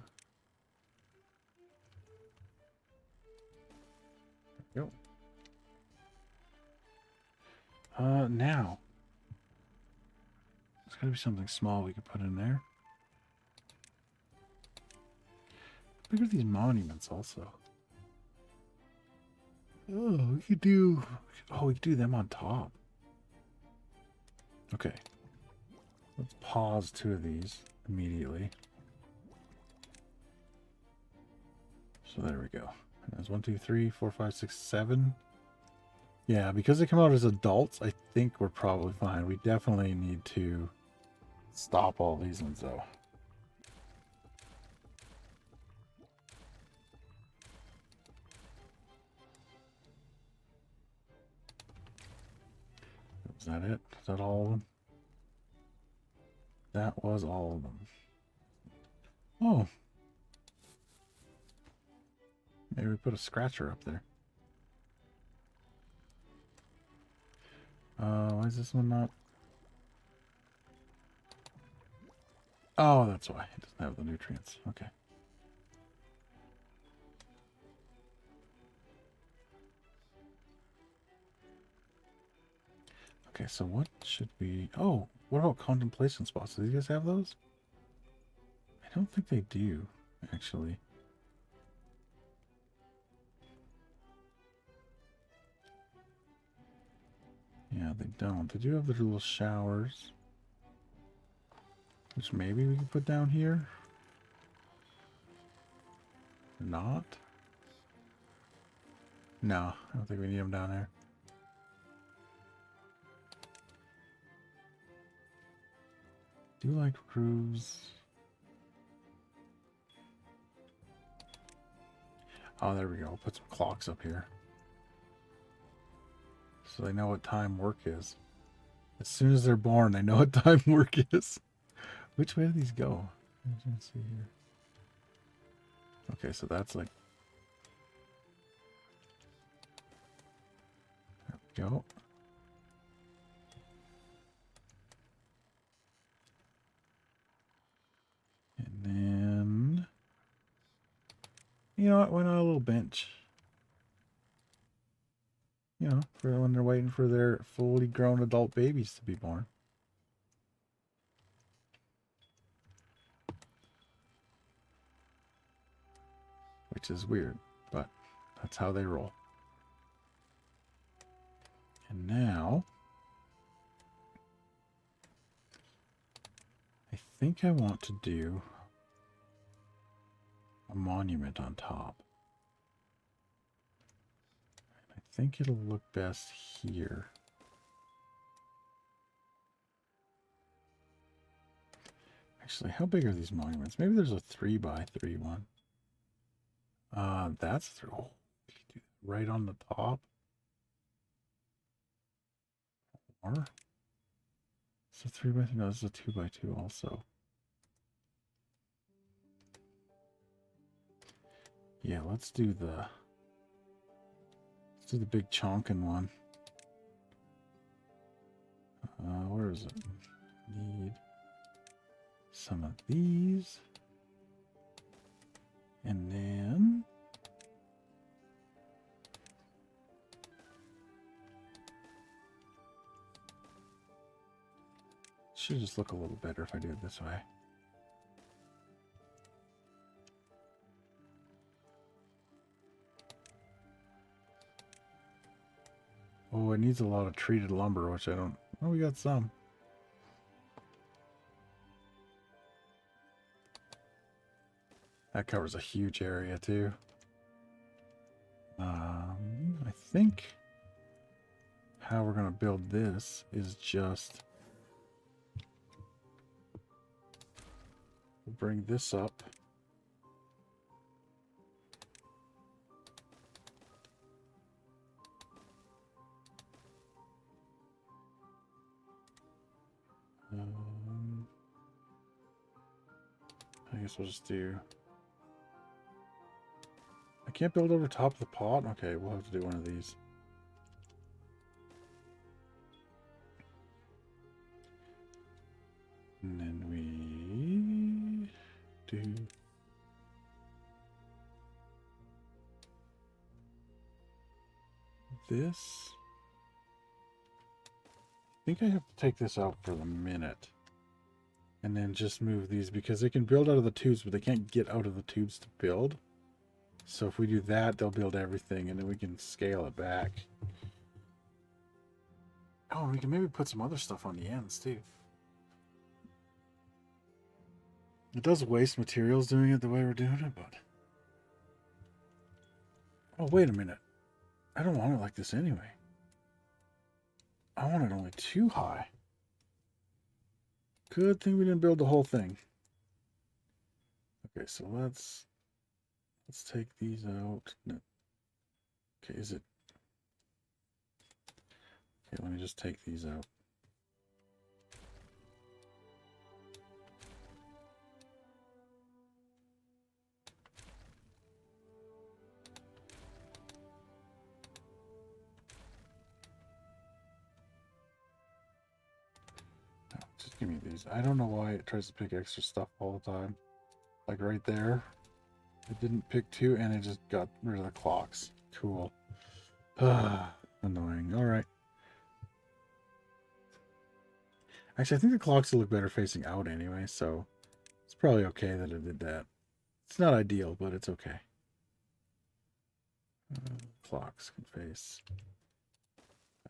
There we go. Now. There's got to be something small we could put in there. How big are these monuments also? Oh, we could do... Oh, we could do them on top. Okay. Let's pause 2 of these immediately. So there we go. There's 1, 2, 3, 4, 5, 6, 7. Yeah, because they come out as adults, I think we're probably fine. We definitely need to stop all these ones, though. Is that it? Is that all of them? That was all of them. Oh. Maybe we put a scratcher up there. Why is this one not? Oh, that's why. It doesn't have the nutrients. Okay. Okay, so what should we... Oh, what about contemplation spots? Do you guys have those? I don't think they do, actually. Yeah, they don't. They do have the little showers. Which maybe we can put down here. Not? No, I don't think we need them down there. do like roofs. Oh, there we go. Put some clocks up here. So they know what time work is. As soon as they're born, they know what time work is. Which way do these go? Let's see here. Okay, so that's like... There we go. And then... You know what? Why not a little bench? You know, for when they're waiting for their fully grown adult babies to be born. Which is weird, but that's how they roll. And now, I think I want to do a monument on top. I think it'll look best here. Actually, how big are these monuments? Maybe there's a 3x3 one. That's through right on the top. Or it's a 3x3. No, it's a 2x2 also. Yeah, let's do the big chonkin one. Where is it? Need some of these. And then should just look a little better if I do it this way. Oh, it needs a lot of treated lumber, which I don't... Oh, we got some. That covers a huge area, too. I think how we're going to build this is just... We'll bring this up. I guess we'll just do... I can't build over top of the pot? Okay, we'll have to do one of these. And then we do... this. I think I have to take this out for the minute. And then just move these because they can build out of the tubes, but they can't get out of the tubes to build. So if we do that, they'll build everything, and then we can scale it back. Oh, and we can maybe put some other stuff on the ends, too. It does waste materials doing it the way we're doing it, but... Oh, wait a minute. I don't want it like this anyway. I want it only 2 high. Good thing we didn't build the whole thing. Okay, so let's take these out. No. Okay, is it? Okay, let me just take these out. No, just give me these. I don't know why it tries to pick extra stuff all the time. Like right there. It didn't pick 2 and it just got rid of the clocks. Cool. Annoying. Alright. Actually, I think the clocks will look better facing out anyway, so it's probably okay that it did that. It's not ideal, but it's okay. Clocks can face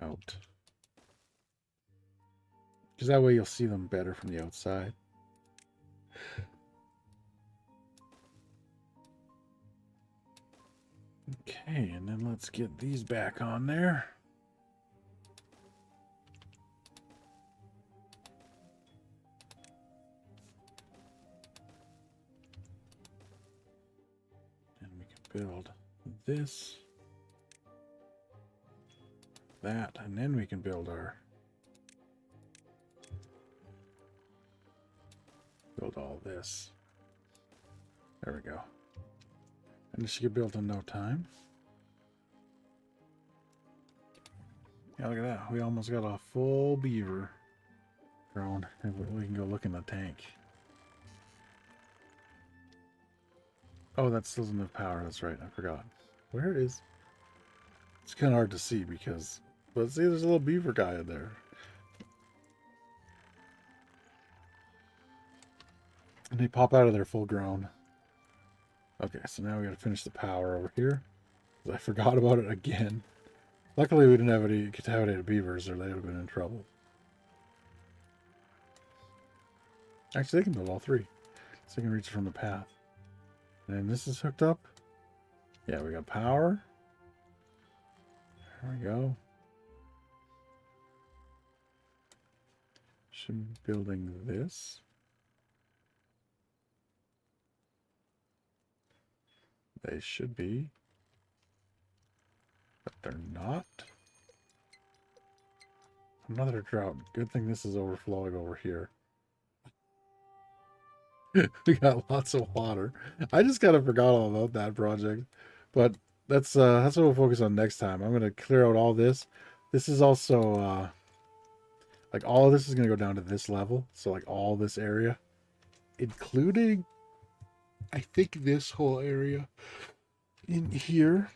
out. Because that way you'll see them better from the outside. Okay, and then let's get these back on there. build this, that, and then we can build all this. There we go. And this should get built in no time. Yeah, look at that. We almost got a full beaver grown. And we can go look in the tank. Oh, that still doesn't have power. That's right. I forgot. Where is... It's kind of hard to see because... But see, there's a little beaver guy in there. And they pop out of there full grown. Okay, so now we gotta finish the power over here. I forgot about it again. Luckily we didn't have any contaminated beavers or they would have been in trouble. Actually, they can build all three. So they can reach from the path. And this is hooked up. Yeah, we got power. There we go. Should be building this. They should be. But they're not. Another drought. Good thing this is overflowing over here. We got lots of water. I just kind of forgot all about that project. But that's what we'll focus on next time. I'm going to clear out all this. This is also... like all of this is going to go down to this level. So like all this area. Including... I think this whole area in here.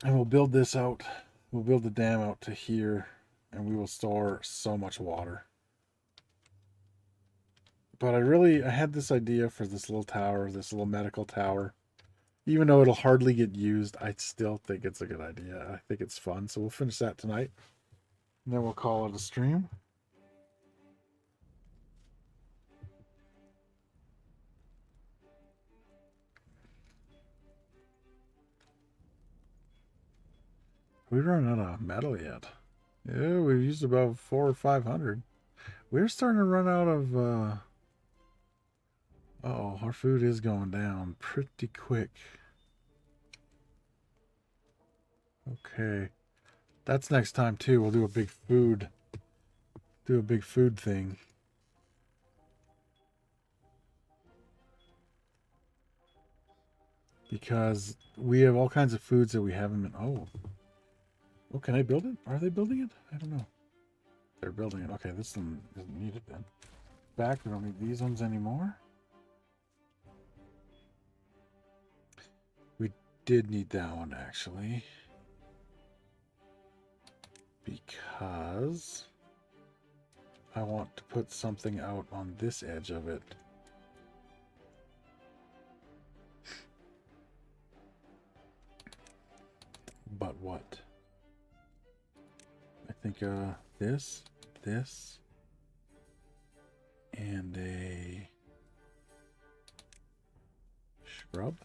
And we'll build this out. We'll build the dam out to here. And we will store so much water. But I had this idea for this little tower, this little medical tower. Even though it'll hardly get used, I still think it's a good idea. I think it's fun. So we'll finish that tonight. And then we'll call it a stream. We run out of metal yet. Yeah, we've used about 400 or 500. We're starting to run out of... Uh-oh, our food is going down pretty quick. Okay. That's next time too. We'll do a big food. Do a big food thing. Because we have all kinds of foods that we haven't been... Oh, can I build it? Are they building it? I don't know. They're building it. Okay, this one isn't needed then. Back, we don't need these ones anymore. We did need that one actually. Because I want to put something out on this edge of it. But what? I think this, and a shrub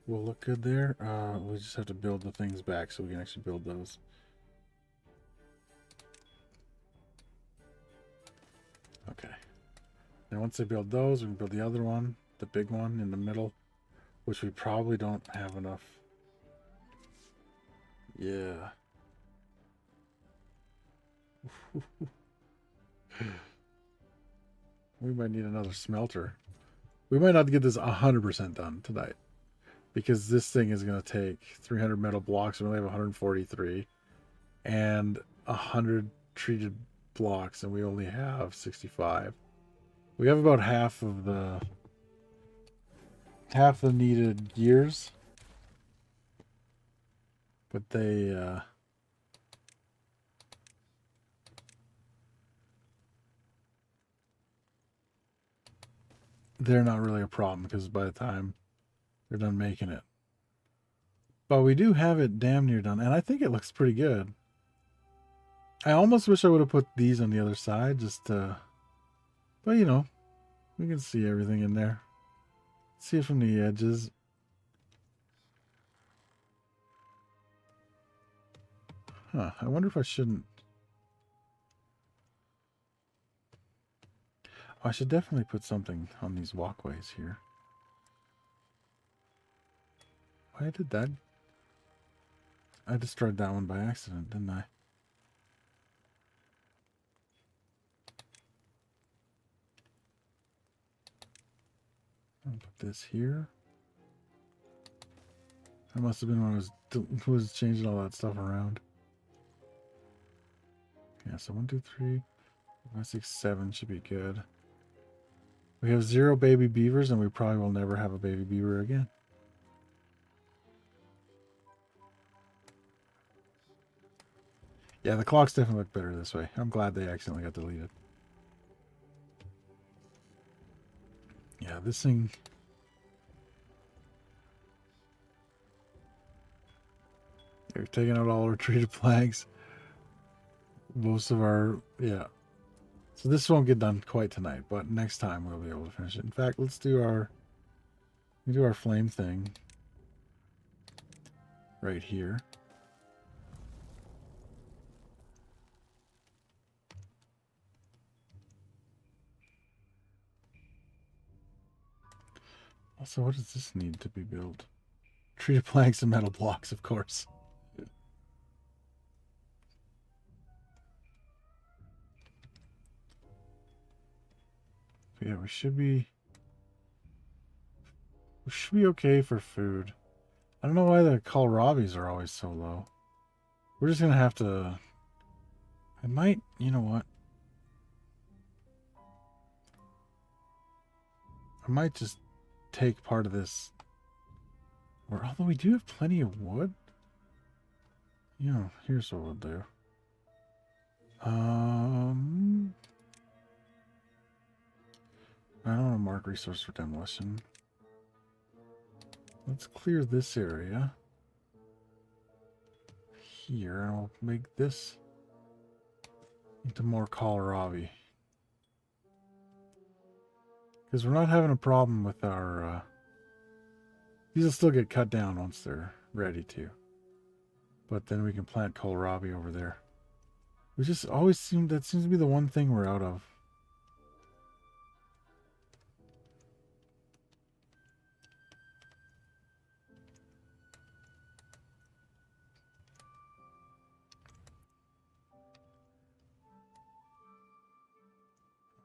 will look good there. We just have to build the things back so we can actually build those. Okay. And once they build those, we can build the other one, the big one in the middle, which we probably don't have enough. Yeah. We might need another smelter. We might not get this 100% done tonight. Because this thing is going to take 300 metal blocks. We only have 143. And 100 treated blocks. And we only have 65. We have about half the needed years. But they're not really a problem because by the time they're done making it. But we do have it damn near done. And I think it looks pretty good. I almost wish I would have put these on the other side just to... But you know, we can see everything in there. See it from the edges. Huh, I wonder if I shouldn't... Oh, I should definitely put something on these walkways here. I did that. I destroyed that one by accident, didn't I? I'll put this here. That must have been when I was changing all that stuff around. Yeah, so 1, 2, 3, 5, 6, 7 should be good. We have 0 baby beavers, and we probably will never have a baby beaver again. Yeah, the clocks definitely look better this way. I'm glad they accidentally got deleted. Yeah, this thing... We've taken out all our treated flags. Most of our... Yeah. So this won't get done quite tonight, but next time we'll be able to finish it. In fact, let's do our... We do our flame thing. Right here. Also, what does this need to be built? Treated planks and metal blocks, of course. Yeah, we should be okay for food. I don't know why the kohlrabis are always so low. We're just gonna have to... I might... You know what? I might just take part of this. Or although we do have plenty of wood. You know, here's what we'll do. I don't want to mark resource for demolition. Let's clear this area here, and I'll make this into more kohlrabi. Because we're not having a problem with our... these will still get cut down once they're ready to. But then we can plant kohlrabi over there. We just always seem... That seems to be the one thing we're out of.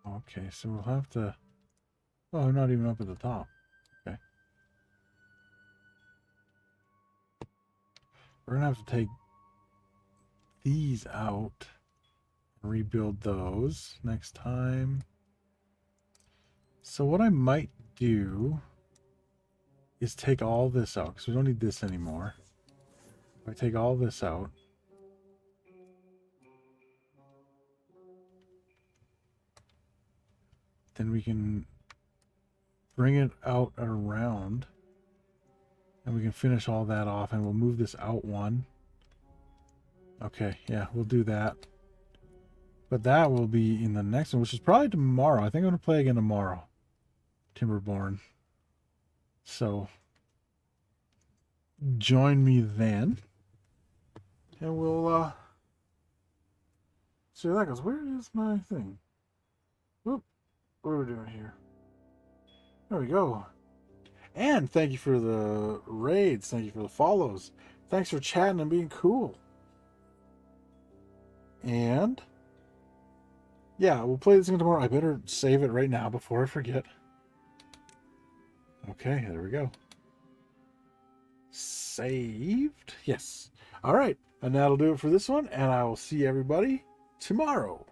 Okay, so we'll have to... Oh, I'm not even up at the top. Okay. We're going to have to take these out and rebuild those next time. So what I might do is take all this out, because we don't need this anymore. If I take all this out, then we can bring it out and around, and we can finish all that off, and we'll move this out one. Okay, yeah, we'll do that. But that will be in the next one, which is probably tomorrow. I think I'm going to play again tomorrow. Timberborn. So, join me then. And we'll, see how that goes. Where is my thing? Whoop. What are we doing here? There we go. And thank you for the raids. Thank you for the follows. Thanks for chatting and being cool. And yeah, we'll play this again tomorrow. I better save it right now before I forget. Okay, there we go. Saved. Yes. All right. And that'll do it for this one. And I will see everybody tomorrow.